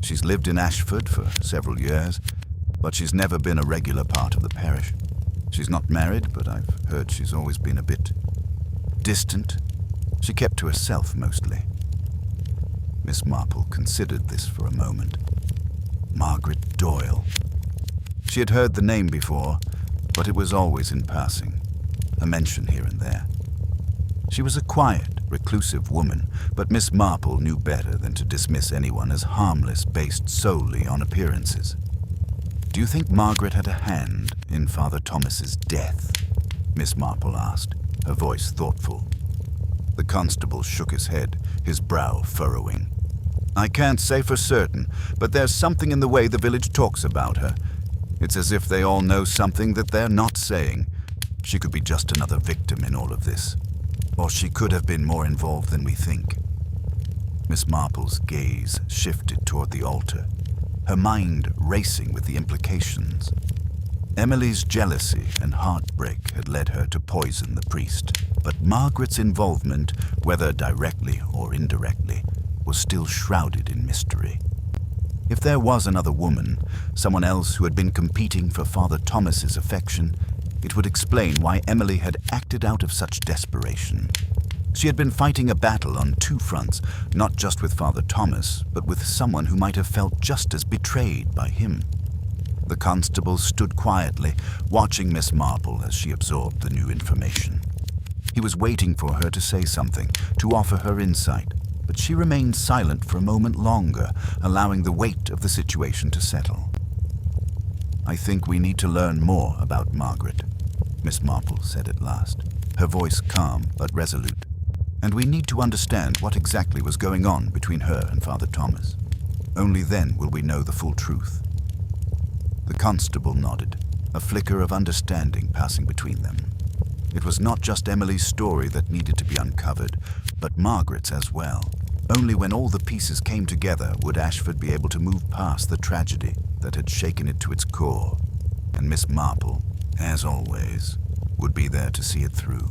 Speaker 1: She's lived in Ashford for several years, but she's never been a regular part of the parish. She's not married, but I've heard she's always been a bit distant. She kept to herself mostly. Miss Marple considered this for a moment. Margaret Doyle. She had heard the name before, but it was always in passing, a mention here and there. She was a quiet, reclusive woman, but Miss Marple knew better than to dismiss anyone as harmless based solely on appearances. "Do you think Margaret had a hand in Father Thomas's death?" Miss Marple asked, her voice thoughtful. The constable shook his head, his brow furrowing. "I can't say for certain, but there's something in the way the village talks about her. It's as if they all know something that they're not saying. She could be just another victim in all of this. Or she could have been more involved than we think." Miss Marple's gaze shifted toward the altar, her mind racing with the implications. Emily's jealousy and heartbreak had led her to poison the priest, but Margaret's involvement, whether directly or indirectly, was still shrouded in mystery. If there was another woman, someone else who had been competing for Father Thomas's affection, it would explain why Emily had acted out of such desperation. She had been fighting a battle on two fronts, not just with Father Thomas, but with someone who might have felt just as betrayed by him. The constable stood quietly, watching Miss Marple as she absorbed the new information. He was waiting for her to say something, to offer her insight, but she remained silent for a moment longer, allowing the weight of the situation to settle. "I think we need to learn more about Margaret," Miss Marple said at last, her voice calm but resolute. "And we need to understand what exactly was going on between her and Father Thomas. Only then will we know the full truth." The constable nodded, a flicker of understanding passing between them. It was not just Emily's story that needed to be uncovered, but Margaret's as well. Only when all the pieces came together would Ashford be able to move past the tragedy that had shaken it to its core. And Miss Marple, as always, would be there to see it through.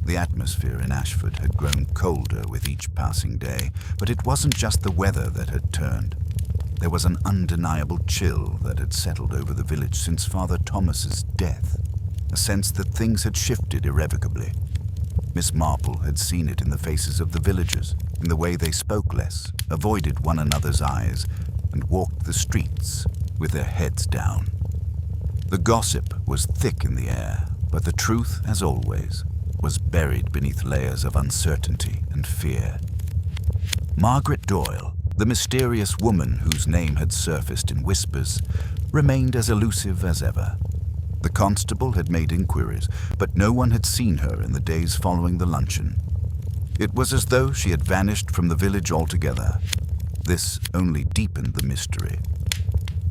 Speaker 1: The atmosphere in Ashford had grown colder with each passing day, but it wasn't just the weather that had turned. There was an undeniable chill that had settled over the village since Father Thomas's death, a sense that things had shifted irrevocably. Miss Marple had seen it in the faces of the villagers, in the way they spoke less, avoided one another's eyes, and walked the streets with their heads down. The gossip was thick in the air, but the truth, as always, was buried beneath layers of uncertainty and fear. Margaret Doyle, the mysterious woman whose name had surfaced in whispers, remained as elusive as ever. The constable had made inquiries, but no one had seen her in the days following the luncheon. It was as though she had vanished from the village altogether. This only deepened the mystery.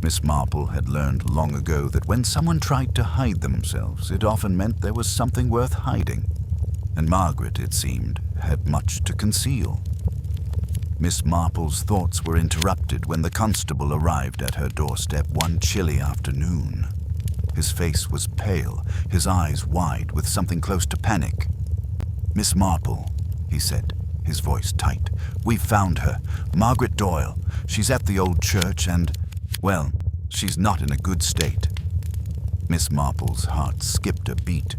Speaker 1: Miss Marple had learned long ago that when someone tried to hide themselves, it often meant there was something worth hiding. And Margaret, it seemed, had much to conceal. Miss Marple's thoughts were interrupted when the constable arrived at her doorstep one chilly afternoon. His face was pale, his eyes wide with something close to panic. "Miss Marple," he said, his voice tight, "we've found her. Margaret Doyle. She's at the old church and, well, she's not in a good state." Miss Marple's heart skipped a beat,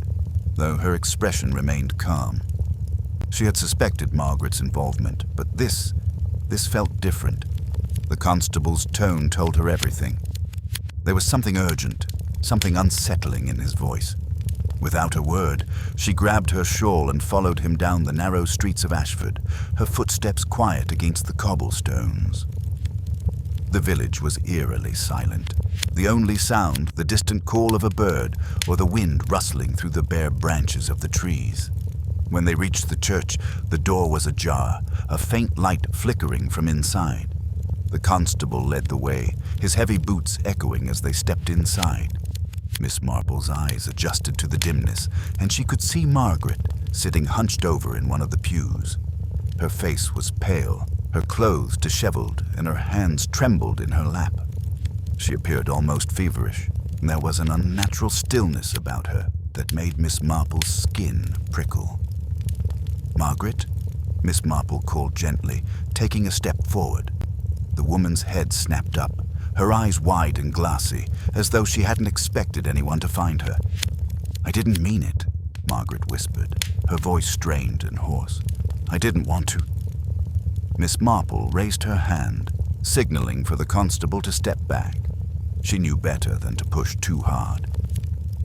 Speaker 1: though her expression remained calm. She had suspected Margaret's involvement, but this felt different. The constable's tone told her everything. There was something urgent, something unsettling in his voice. Without a word, she grabbed her shawl and followed him down the narrow streets of Ashford, her footsteps quiet against the cobblestones. The village was eerily silent. The only sound, the distant call of a bird or the wind rustling through the bare branches of the trees. When they reached the church, the door was ajar, a faint light flickering from inside. The constable led the way, his heavy boots echoing as they stepped inside. Miss Marple's eyes adjusted to the dimness, and she could see Margaret sitting hunched over in one of the pews. Her face was pale, her clothes disheveled, and her hands trembled in her lap. She appeared almost feverish, and there was an unnatural stillness about her that made Miss Marple's skin prickle. "Margaret?" Miss Marple called gently, taking a step forward. The woman's head snapped up, her eyes wide and glassy, as though she hadn't expected anyone to find her. "I didn't mean it," Margaret whispered, her voice strained and hoarse. "I didn't want to." Miss Marple raised her hand, signaling for the constable to step back. She knew better than to push too hard.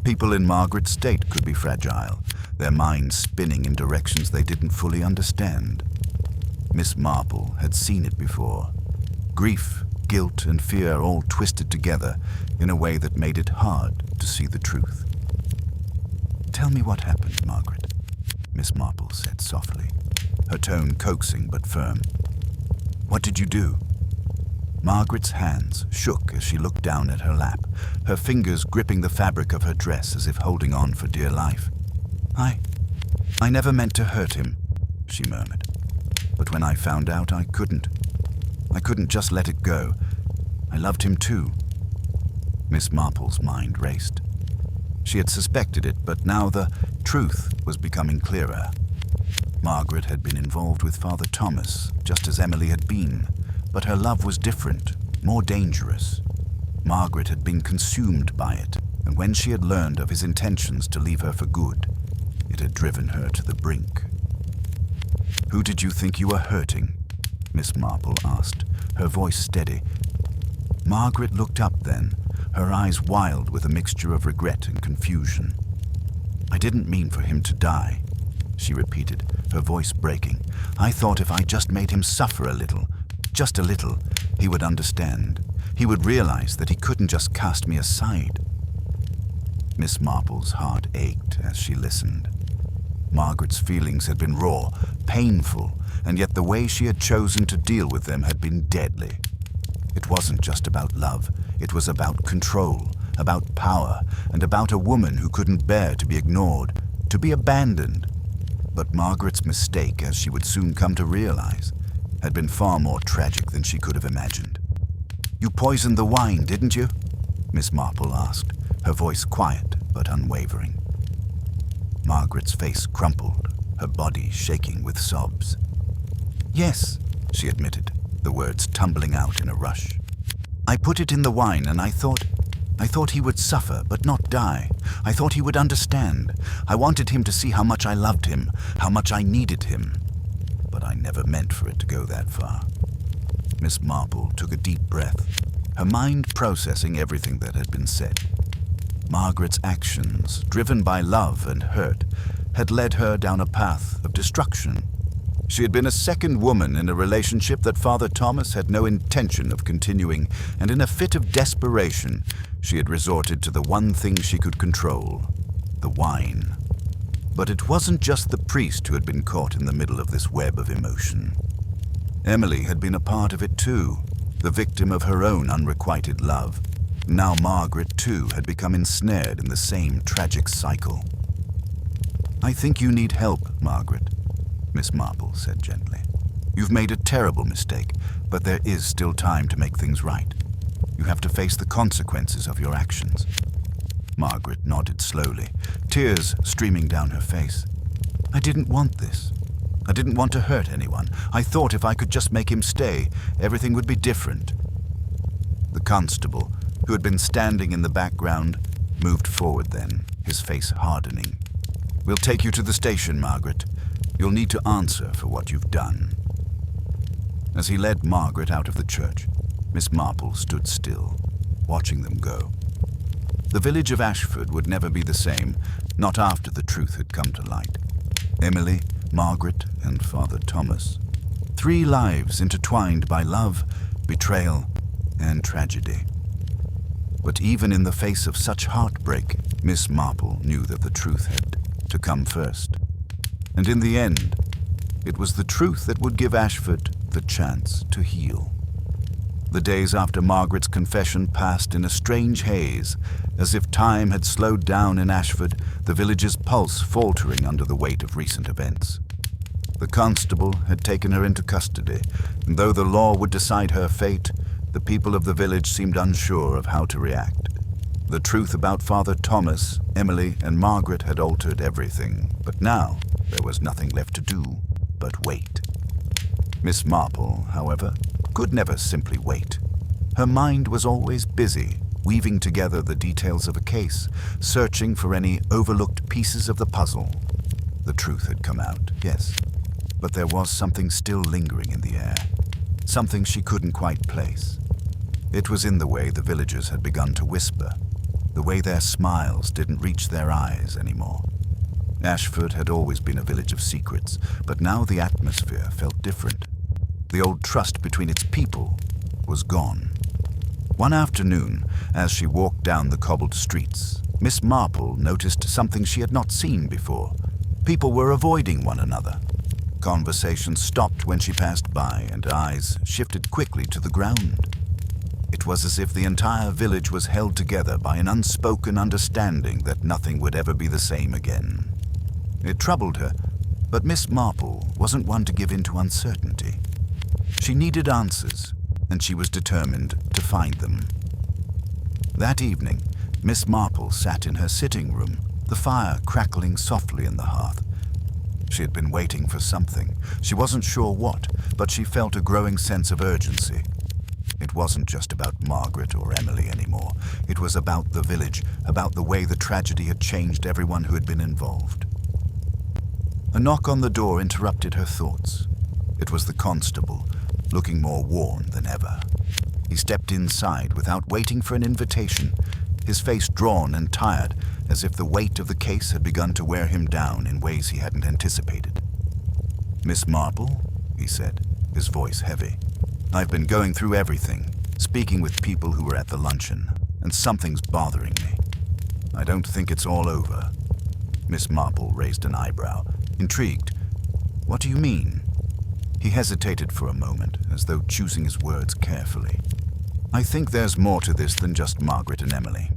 Speaker 1: People in Margaret's state could be fragile, their minds spinning in directions they didn't fully understand. Miss Marple had seen it before. Grief, guilt, and fear all twisted together in a way that made it hard to see the truth. "Tell me what happened, Margaret," Miss Marple said softly, her tone coaxing but firm. "What did you do?" Margaret's hands shook as she looked down at her lap, her fingers gripping the fabric of her dress as if holding on for dear life. I never meant to hurt him," she murmured. "But when I found out, I couldn't. I couldn't just let it go. I loved him too." Miss Marple's mind raced. She had suspected it, but now the truth was becoming clearer. Margaret had been involved with Father Thomas, just as Emily had been, but her love was different, more dangerous. Margaret had been consumed by it, and when she had learned of his intentions to leave her for good, it had driven her to the brink. "Who did you think you were hurting?" Miss Marple asked, her voice steady. Margaret looked up then, her eyes wild with a mixture of regret and confusion. "I didn't mean for him to die," she repeated, her voice breaking. "I thought if I just made him suffer a little, just a little, he would understand. He would realize that he couldn't just cast me aside." Miss Marple's heart ached as she listened. Margaret's feelings had been raw, painful, and yet the way she had chosen to deal with them had been deadly. It wasn't just about love, it was about control, about power, and about a woman who couldn't bear to be ignored, to be abandoned. But Margaret's mistake, as she would soon come to realize, had been far more tragic than she could have imagined. "You poisoned the wine, didn't you?" Miss Marple asked, her voice quiet but unwavering. Margaret's face crumpled, her body shaking with sobs. "Yes," she admitted, the words tumbling out in a rush. "I put it in the wine and I thought he would suffer but not die. I thought he would understand. I wanted him to see how much I loved him, how much I needed him. But I never meant for it to go that far." Miss Marple took a deep breath, her mind processing everything that had been said. Margaret's actions, driven by love and hurt, had led her down a path of destruction. She had been a second woman in a relationship that Father Thomas had no intention of continuing, and in a fit of desperation, she had resorted to the one thing she could control, the wine. But it wasn't just the priest who had been caught in the middle of this web of emotion. Emily had been a part of it too, the victim of her own unrequited love. Now Margaret, too, had become ensnared in the same tragic cycle. "I think you need help, Margaret," Miss Marple said gently. "You've made a terrible mistake, but there is still time to make things right. You have to face the consequences of your actions." Margaret nodded slowly, tears streaming down her face. "I didn't want this. I didn't want to hurt anyone. I thought if I could just make him stay, everything would be different." The constable, who had been standing in the background, moved forward then, his face hardening. "We'll take you to the station, Margaret. You'll need to answer for what you've done." As he led Margaret out of the church, Miss Marple stood still, watching them go. The village of Ashford would never be the same, not after the truth had come to light. Emily, Margaret, and Father Thomas. 3 lives intertwined by love, betrayal, and tragedy. But even in the face of such heartbreak, Miss Marple knew that the truth had to come first. And in the end, it was the truth that would give Ashford the chance to heal. The days after Margaret's confession passed in a strange haze, as if time had slowed down in Ashford, the village's pulse faltering under the weight of recent events. The constable had taken her into custody, and though the law would decide her fate, the people of the village seemed unsure of how to react. The truth about Father Thomas, Emily, and Margaret had altered everything, but now there was nothing left to do but wait. Miss Marple, however, could never simply wait. Her mind was always busy, weaving together the details of a case, searching for any overlooked pieces of the puzzle. The truth had come out, yes, but there was something still lingering in the air, something she couldn't quite place. It was in the way the villagers had begun to whisper, the way their smiles didn't reach their eyes anymore. Ashford had always been a village of secrets, but now the atmosphere felt different. The old trust between its people was gone. One afternoon, as she walked down the cobbled streets, Miss Marple noticed something she had not seen before. People were avoiding one another. Conversation stopped when she passed by, and eyes shifted quickly to the ground. It was as if the entire village was held together by an unspoken understanding that nothing would ever be the same again. It troubled her, but Miss Marple wasn't one to give in to uncertainty. She needed answers, and she was determined to find them. That evening, Miss Marple sat in her sitting room, the fire crackling softly in the hearth. She had been waiting for something. She wasn't sure what, but she felt a growing sense of urgency. It wasn't just about Margaret or Emily anymore. It was about the village, about the way the tragedy had changed everyone who had been involved. A knock on the door interrupted her thoughts. It was the constable, looking more worn than ever. He stepped inside without waiting for an invitation, his face drawn and tired, as if the weight of the case had begun to wear him down in ways he hadn't anticipated. "Miss Marple," he said, his voice heavy. "I've been going through everything, speaking with people who were at the luncheon, and something's bothering me. I don't think it's all over." Miss Marple raised an eyebrow, intrigued. "What do you mean?" He hesitated for a moment, as though choosing his words carefully. "I think there's more to this than just Margaret and Emily.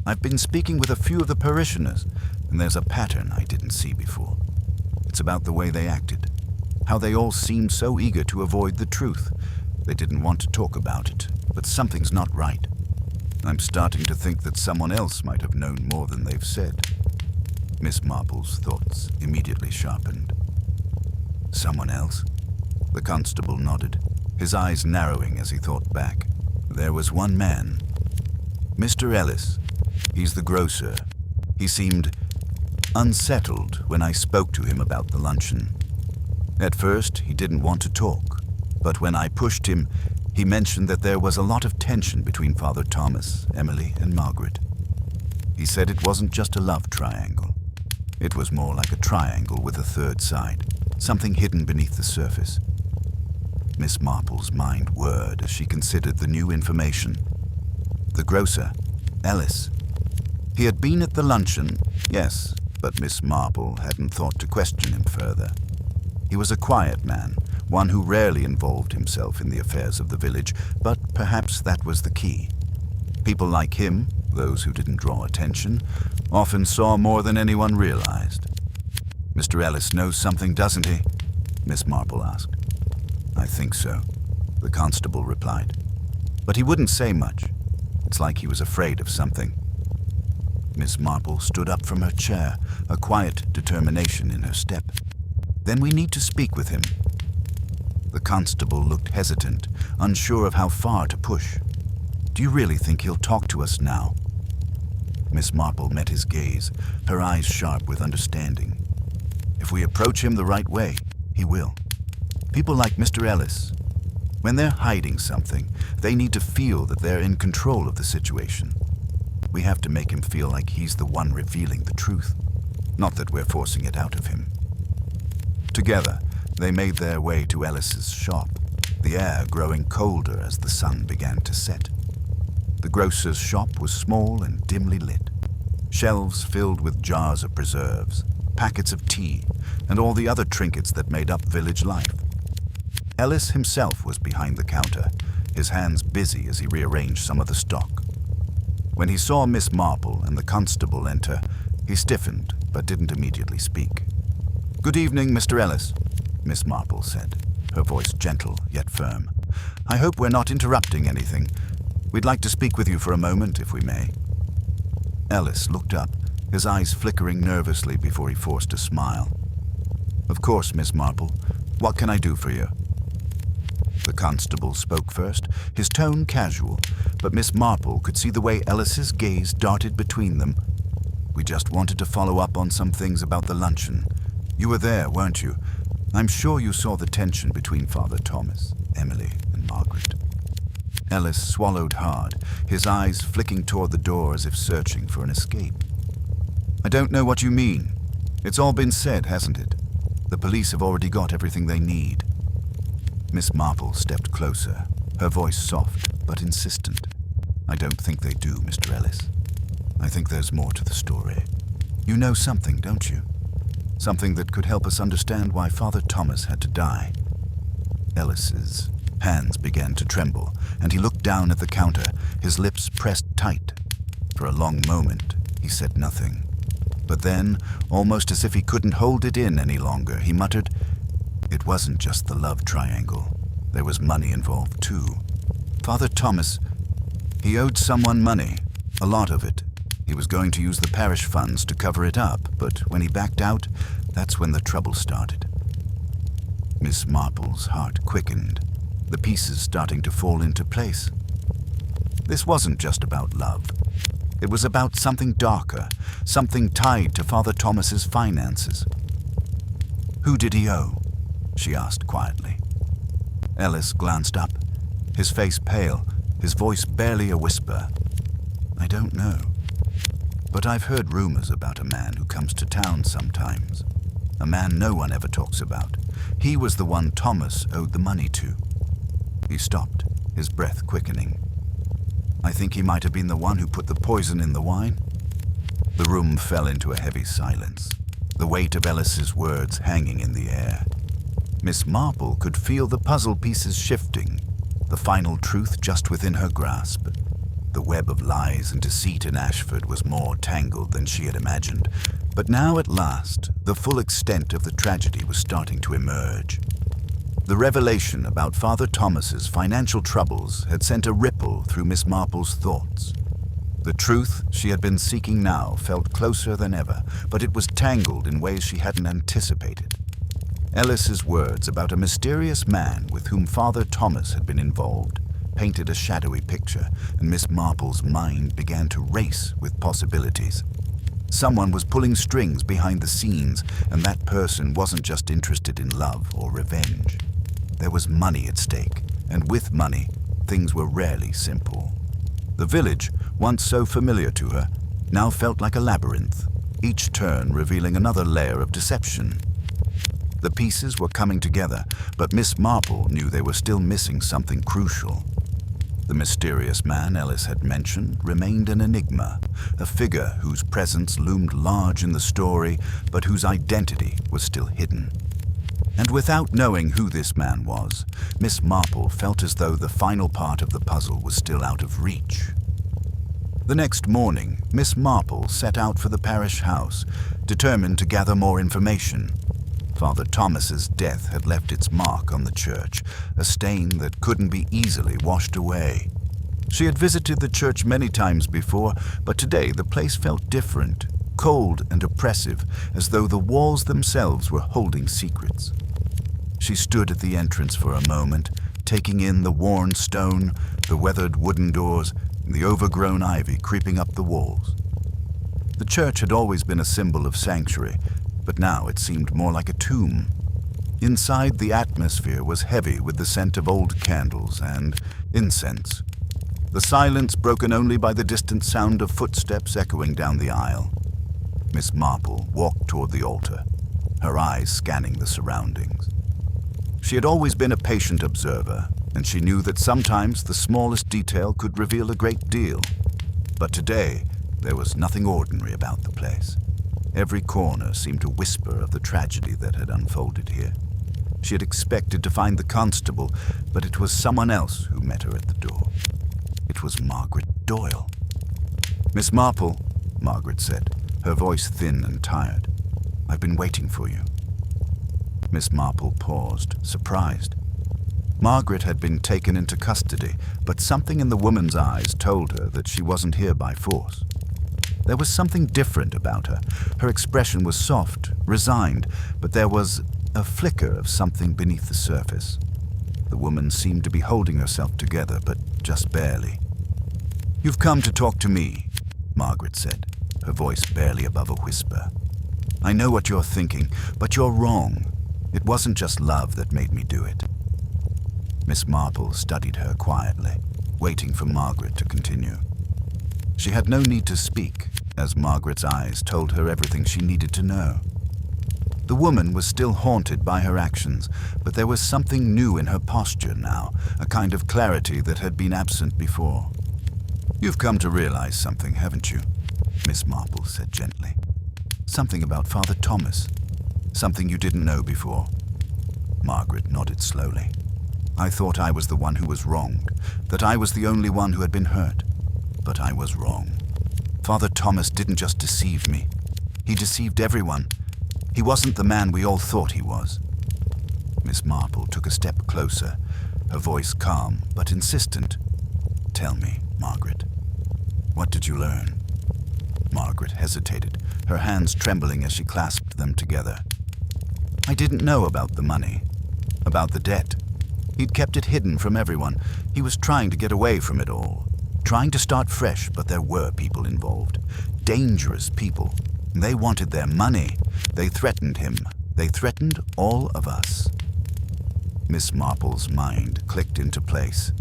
Speaker 1: I've been speaking with a few of the parishioners, and there's a pattern I didn't see before. It's about the way they acted, how they all seemed so eager to avoid the truth. They didn't want to talk about it, but something's not right. I'm starting to think that someone else might have known more than they've said." Miss Marple's thoughts immediately sharpened. "Someone else?" The constable nodded, his eyes narrowing as he thought back. "There was one man, Mr. Ellis. He's the grocer. He seemed unsettled when I spoke to him about the luncheon. At first, he didn't want to talk, but when I pushed him, he mentioned that there was a lot of tension between Father Thomas, Emily, and Margaret. He said it wasn't just a love triangle. It was more like a triangle with a third side, something hidden beneath the surface." Miss Marple's mind whirred as she considered the new information. The grocer, Ellis. He had been at the luncheon, yes, but Miss Marple hadn't thought to question him further. He was a quiet man, one who rarely involved himself in the affairs of the village, but perhaps that was the key. People like him, those who didn't draw attention, often saw more than anyone realized. "Mr. Ellis knows something, doesn't he?" Miss Marple asked. "I think so," the constable replied. "But he wouldn't say much. It's like he was afraid of something." Miss Marple stood up from her chair, a quiet determination in her step. "Then we need to speak with him." The constable looked hesitant, unsure of how far to push. "Do you really think he'll talk to us now?" Miss Marple met his gaze, her eyes sharp with understanding. "If we approach him the right way, he will. People like Mr. Ellis, when they're hiding something, they need to feel that they're in control of the situation. We have to make him feel like he's the one revealing the truth, not that we're forcing it out of him." Together, they made their way to Ellis's shop, the air growing colder as the sun began to set. The grocer's shop was small and dimly lit. Shelves filled with jars of preserves, packets of tea, and all the other trinkets that made up village life. Ellis himself was behind the counter, his hands busy as he rearranged some of the stock. When he saw Miss Marple and the constable enter, he stiffened but didn't immediately speak. "Good evening, Mr. Ellis," Miss Marple said, her voice gentle yet firm. "I hope we're not interrupting anything. We'd like to speak with you for a moment, if we may." Ellis looked up, his eyes flickering nervously before he forced a smile. "Of course, Miss Marple. What can I do for you?" The constable spoke first, his tone casual, but Miss Marple could see the way Ellis's gaze darted between them. "We just wanted to follow up on some things about the luncheon. You were there, weren't you? I'm sure you saw the tension between Father Thomas, Emily, and Margaret." Ellis swallowed hard, his eyes flicking toward the door as if searching for an escape. "I don't know what you mean. It's all been said, hasn't it? The police have already got everything they need." Miss Marple stepped closer, her voice soft but insistent. "I don't think they do, Mr. Ellis. I think there's more to the story. You know something, don't you? Something that could help us understand why Father Thomas had to die." Ellis's hands began to tremble, and he looked down at the counter, his lips pressed tight. For a long moment, he said nothing. But then, almost as if he couldn't hold it in any longer, he muttered, "It wasn't just the love triangle. There was money involved, too. Father Thomas, he owed someone money, a lot of it. He was going to use the parish funds to cover it up, but when he backed out, that's when the trouble started." Miss Marple's heart quickened, the pieces starting to fall into place. This wasn't just about love. It was about something darker, something tied to Father Thomas's finances. "Who did he owe?" she asked quietly. Ellis glanced up, his face pale, his voice barely a whisper. "I don't know. But I've heard rumors about a man who comes to town sometimes. A man no one ever talks about. He was the one Thomas owed the money to." He stopped, his breath quickening. "I think he might have been the one who put the poison in the wine." The room fell into a heavy silence, the weight of Ellis's words hanging in the air. Miss Marple could feel the puzzle pieces shifting, the final truth just within her grasp. The web of lies and deceit in Ashford was more tangled than she had imagined, but now at last, the full extent of the tragedy was starting to emerge. The revelation about Father Thomas's financial troubles had sent a ripple through Miss Marple's thoughts. The truth she had been seeking now felt closer than ever, but it was tangled in ways she hadn't anticipated. Ellis's words about a mysterious man with whom Father Thomas had been involved painted a shadowy picture, and Miss Marple's mind began to race with possibilities. Someone was pulling strings behind the scenes, and that person wasn't just interested in love or revenge. There was money at stake, and with money, things were rarely simple. The village, once so familiar to her, now felt like a labyrinth, each turn revealing another layer of deception. The pieces were coming together, but Miss Marple knew they were still missing something crucial. The mysterious man Ellis had mentioned remained an enigma, a figure whose presence loomed large in the story, but whose identity was still hidden. And without knowing who this man was, Miss Marple felt as though the final part of the puzzle was still out of reach. The next morning, Miss Marple set out for the parish house, determined to gather more information. Father Thomas's death had left its mark on the church, a stain that couldn't be easily washed away. She had visited the church many times before, but today the place felt different, cold and oppressive, as though the walls themselves were holding secrets. She stood at the entrance for a moment, taking in the worn stone, the weathered wooden doors, and the overgrown ivy creeping up the walls. The church had always been a symbol of sanctuary, but now it seemed more like a tomb. Inside, the atmosphere was heavy with the scent of old candles and incense. The silence broken only by the distant sound of footsteps echoing down the aisle. Miss Marple walked toward the altar, her eyes scanning the surroundings. She had always been a patient observer, and she knew that sometimes the smallest detail could reveal a great deal. But today, there was nothing ordinary about the place. Every corner seemed to whisper of the tragedy that had unfolded here. She had expected to find the constable, but it was someone else who met her at the door. It was Margaret Doyle. "Miss Marple," Margaret said, her voice thin and tired. "I've been waiting for you." Miss Marple paused, surprised. Margaret had been taken into custody, but something in the woman's eyes told her that she wasn't here by force. There was something different about her. Her expression was soft, resigned, but there was a flicker of something beneath the surface. The woman seemed to be holding herself together, but just barely. "You've come to talk to me," Margaret said, her voice barely above a whisper. "I know what you're thinking, but you're wrong. It wasn't just love that made me do it." Miss Marple studied her quietly, waiting for Margaret to continue. She had no need to speak, as Margaret's eyes told her everything she needed to know. The woman was still haunted by her actions, but there was something new in her posture now, a kind of clarity that had been absent before. "You've come to realize something, haven't you?" Miss Marple said gently. "Something about Father Thomas. Something you didn't know before." Margaret nodded slowly. "I thought I was the one who was wronged, that I was the only one who had been hurt. But I was wrong. Father Thomas didn't just deceive me. He deceived everyone. He wasn't the man we all thought he was." Miss Marple took a step closer, her voice calm but insistent. "Tell me, Margaret, what did you learn?" Margaret hesitated, her hands trembling as she clasped them together. "I didn't know about the money, about the debt. He'd kept it hidden from everyone. He was trying to get away from it all, trying to start fresh, but there were people involved. Dangerous people. They wanted their money. They threatened him. They threatened all of us." Miss Marple's mind clicked into place.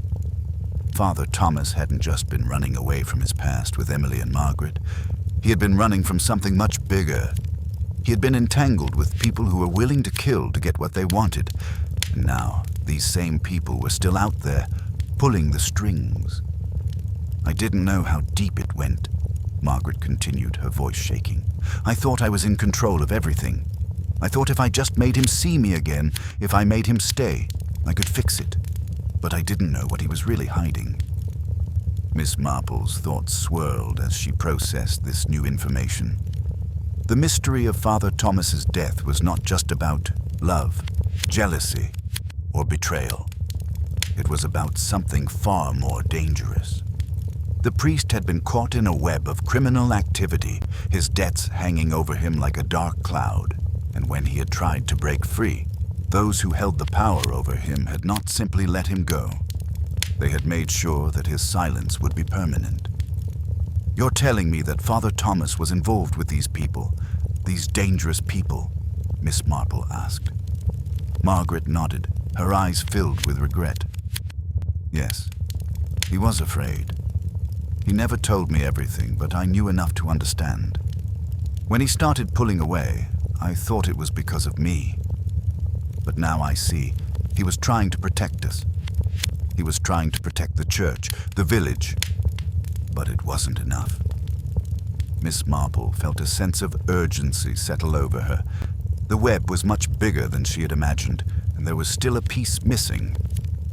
Speaker 1: Father Thomas hadn't just been running away from his past with Emily and Margaret. He had been running from something much bigger. He had been entangled with people who were willing to kill to get what they wanted. And now, these same people were still out there, pulling the strings. "I didn't know how deep it went," Margaret continued, her voice shaking. "I thought I was in control of everything. I thought if I just made him see me again, if I made him stay, I could fix it. But I didn't know what he was really hiding." Miss Marple's thoughts swirled as she processed this new information. The mystery of Father Thomas's death was not just about love, jealousy, or betrayal. It was about something far more dangerous. The priest had been caught in a web of criminal activity, his debts hanging over him like a dark cloud. And when he had tried to break free, those who held the power over him had not simply let him go. They had made sure that his silence would be permanent. "You're telling me that Father Thomas was involved with these people, these dangerous people?" Miss Marple asked. Margaret nodded, her eyes filled with regret. "Yes, he was afraid. He never told me everything, but I knew enough to understand. When he started pulling away, I thought it was because of me. But now I see, he was trying to protect us. He was trying to protect the church, the village. But it wasn't enough." Miss Marple felt a sense of urgency settle over her. The web was much bigger than she had imagined, and there was still a piece missing.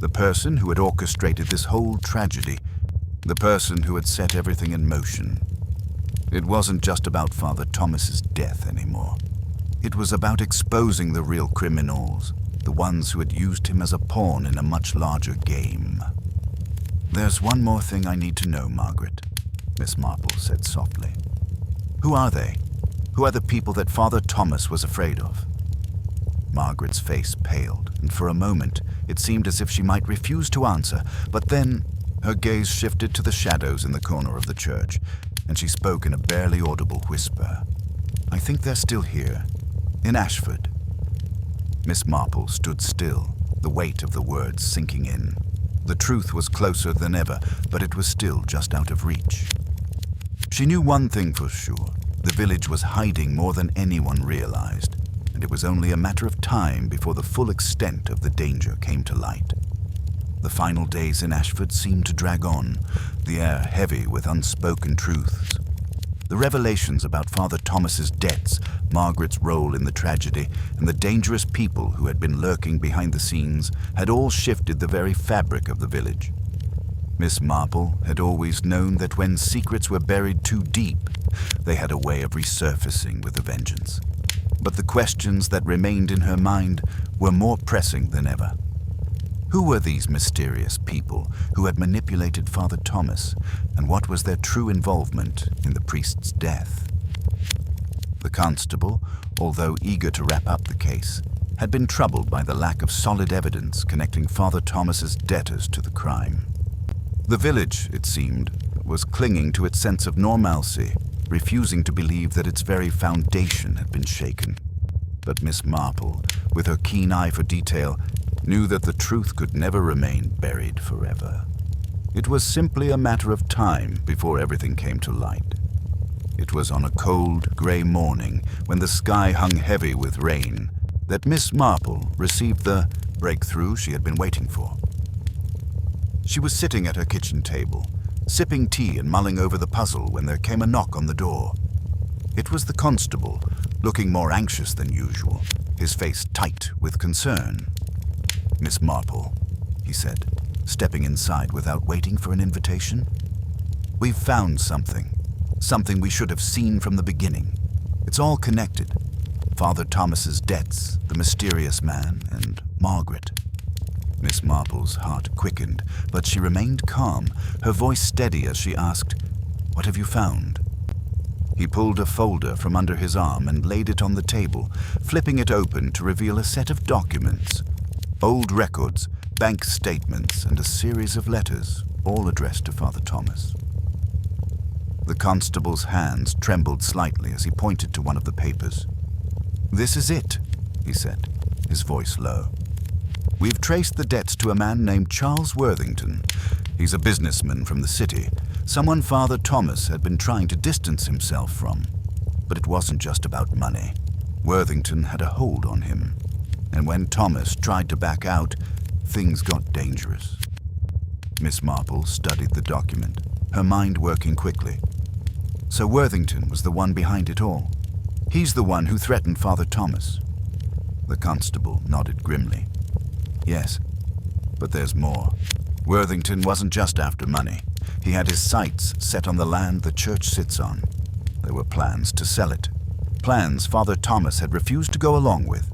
Speaker 1: The person who had orchestrated this whole tragedy. The person who had set everything in motion. It wasn't just about Father Thomas's death anymore. It was about exposing the real criminals, the ones who had used him as a pawn in a much larger game. "There's one more thing I need to know, Margaret," Miss Marple said softly. "Who are they? Who are the people that Father Thomas was afraid of?" Margaret's face paled, and for a moment it seemed as if she might refuse to answer, but then her gaze shifted to the shadows in the corner of the church, and she spoke in a barely audible whisper. "I think they're still here, in Ashford." Miss Marple stood still, the weight of the words sinking in. The truth was closer than ever, but it was still just out of reach. She knew one thing for sure. The village was hiding more than anyone realized, and it was only a matter of time before the full extent of the danger came to light. The final days in Ashford seemed to drag on, the air heavy with unspoken truths. The revelations about Father Thomas's debts, Margaret's role in the tragedy, and the dangerous people who had been lurking behind the scenes had all shifted the very fabric of the village. Miss Marple had always known that when secrets were buried too deep, they had a way of resurfacing with a vengeance. But the questions that remained in her mind were more pressing than ever. Who were these mysterious people who had manipulated Father Thomas, and what was their true involvement in the priest's death? The constable, although eager to wrap up the case, had been troubled by the lack of solid evidence connecting Father Thomas's debtors to the crime. The village, it seemed, was clinging to its sense of normalcy, refusing to believe that its very foundation had been shaken. But Miss Marple, with her keen eye for detail, knew that the truth could never remain buried forever. It was simply a matter of time before everything came to light. It was on a cold, grey morning, when the sky hung heavy with rain, that Miss Marple received the breakthrough she had been waiting for. She was sitting at her kitchen table, sipping tea and mulling over the puzzle when there came a knock on the door. It was the constable, looking more anxious than usual, his face tight with concern. "Miss Marple," he said, stepping inside without waiting for an invitation. "We've found something we should have seen from the beginning. It's all connected. Father Thomas's debts, the mysterious man, and Margaret." Miss Marple's heart quickened, but she remained calm, her voice steady as she asked, "What have you found?" He pulled a folder from under his arm and laid it on the table, flipping it open to reveal a set of documents. Old records, bank statements, and a series of letters, all addressed to Father Thomas. The constable's hands trembled slightly as he pointed to one of the papers. "This is it," he said, his voice low. "We've traced the debts to a man named Charles Worthington. He's a businessman from the city, someone Father Thomas had been trying to distance himself from. But it wasn't just about money. Worthington had a hold on him. And when Thomas tried to back out, things got dangerous." Miss Marple studied the document, her mind working quickly. So Worthington was the one behind it all. He's the one who threatened Father Thomas. The constable nodded grimly. "Yes, but there's more. Worthington wasn't just after money. He had his sights set on the land the church sits on. There were plans to sell it. Plans Father Thomas had refused to go along with.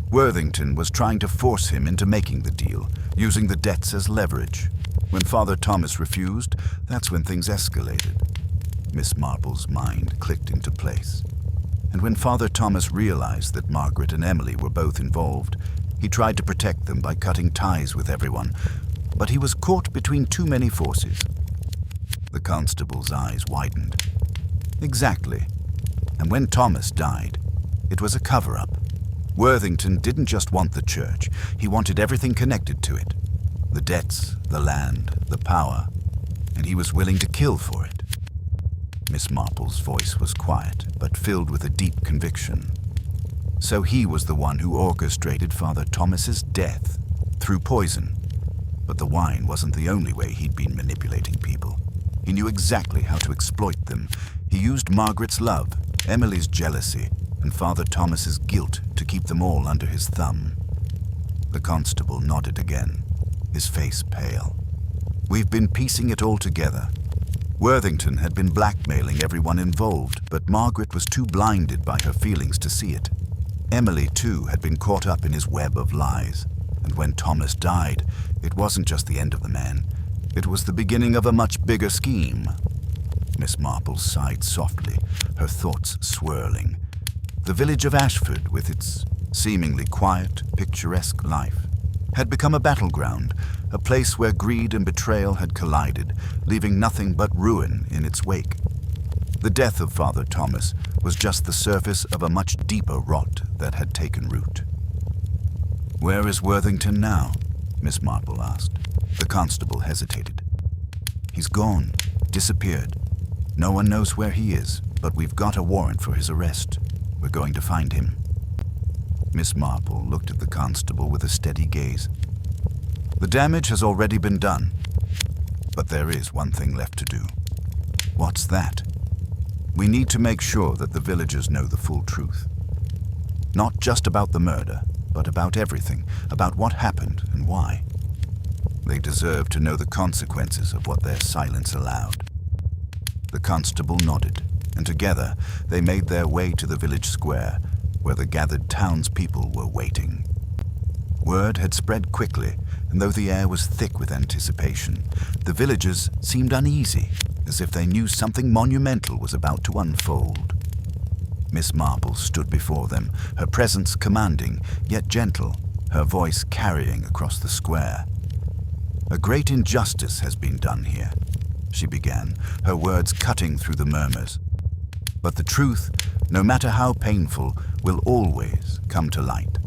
Speaker 1: Worthington was trying to force him into making the deal, using the debts as leverage. When Father Thomas refused, that's when things escalated." Miss Marple's mind clicked into place. And when Father Thomas realized that Margaret and Emily were both involved, he tried to protect them by cutting ties with everyone, but he was caught between too many forces. The constable's eyes widened. "Exactly. And when Thomas died, it was a cover-up. Worthington didn't just want the church, he wanted everything connected to it. The debts, the land, the power, and he was willing to kill for it." Miss Marple's voice was quiet, but filled with a deep conviction. So he was the one who orchestrated Father Thomas's death, through poison. But the wine wasn't the only way he'd been manipulating people. He knew exactly how to exploit them. He used Margaret's love, Emily's jealousy, and Father Thomas's guilt to keep them all under his thumb. The constable nodded again, his face pale. "We've been piecing it all together. Worthington had been blackmailing everyone involved, but Margaret was too blinded by her feelings to see it. Emily, too, had been caught up in his web of lies. And when Thomas died, it wasn't just the end of the man. It was the beginning of a much bigger scheme." Miss Marple sighed softly, her thoughts swirling. The village of Ashford, with its seemingly quiet, picturesque life, had become a battleground, a place where greed and betrayal had collided, leaving nothing but ruin in its wake. The death of Father Thomas was just the surface of a much deeper rot that had taken root. "Where is Worthington now?" Miss Marple asked. The constable hesitated. "He's gone, disappeared. No one knows where he is, but we've got a warrant for his arrest. We're going to find him." Miss Marple looked at the constable with a steady gaze. "The damage has already been done, but there is one thing left to do." "What's that?" "We need to make sure that the villagers know the full truth. Not just about the murder, but about everything, about what happened and why. They deserve to know the consequences of what their silence allowed." The constable nodded, and together they made their way to the village square, where the gathered townspeople were waiting. Word had spread quickly, and though the air was thick with anticipation, the villagers seemed uneasy, as if they knew something monumental was about to unfold. Miss Marple stood before them, her presence commanding, yet gentle, her voice carrying across the square. "A great injustice has been done here," she began, her words cutting through the murmurs. "But the truth, no matter how painful, will always come to light.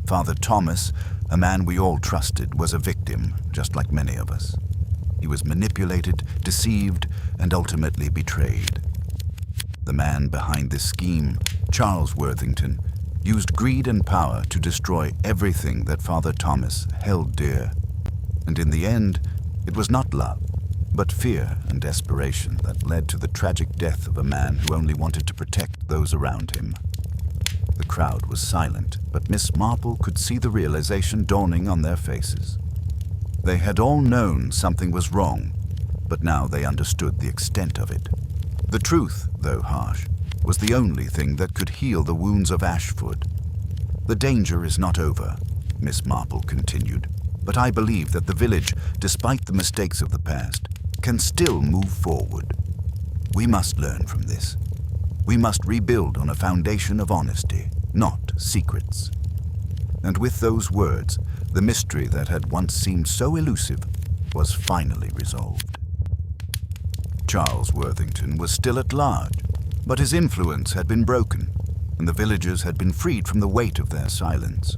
Speaker 1: Father Thomas, a man we all trusted, was a victim, just like many of us. He was manipulated, deceived, and ultimately betrayed. The man behind this scheme, Charles Worthington, used greed and power to destroy everything that Father Thomas held dear. And in the end, it was not love, but fear and desperation that led to the tragic death of a man who only wanted to protect those around him." The crowd was silent, but Miss Marple could see the realization dawning on their faces. They had all known something was wrong, but now they understood the extent of it. The truth, though harsh, was the only thing that could heal the wounds of Ashford. "The danger is not over," Miss Marple continued, "but I believe that the village, despite the mistakes of the past, can still move forward. We must learn from this. We must rebuild on a foundation of honesty, not secrets." And with those words, the mystery that had once seemed so elusive was finally resolved. Charles Worthington was still at large, but his influence had been broken, and the villagers had been freed from the weight of their silence.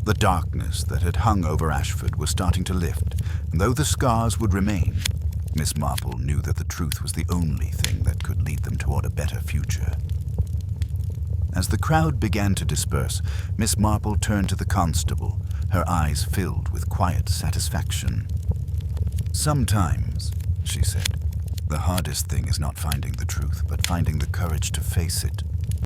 Speaker 1: The darkness that had hung over Ashford was starting to lift, and though the scars would remain, Miss Marple knew that the truth was the only thing that could lead them toward a better future. As the crowd began to disperse, Miss Marple turned to the constable, her eyes filled with quiet satisfaction. "Sometimes," she said, "the hardest thing is not finding the truth, but finding the courage to face it.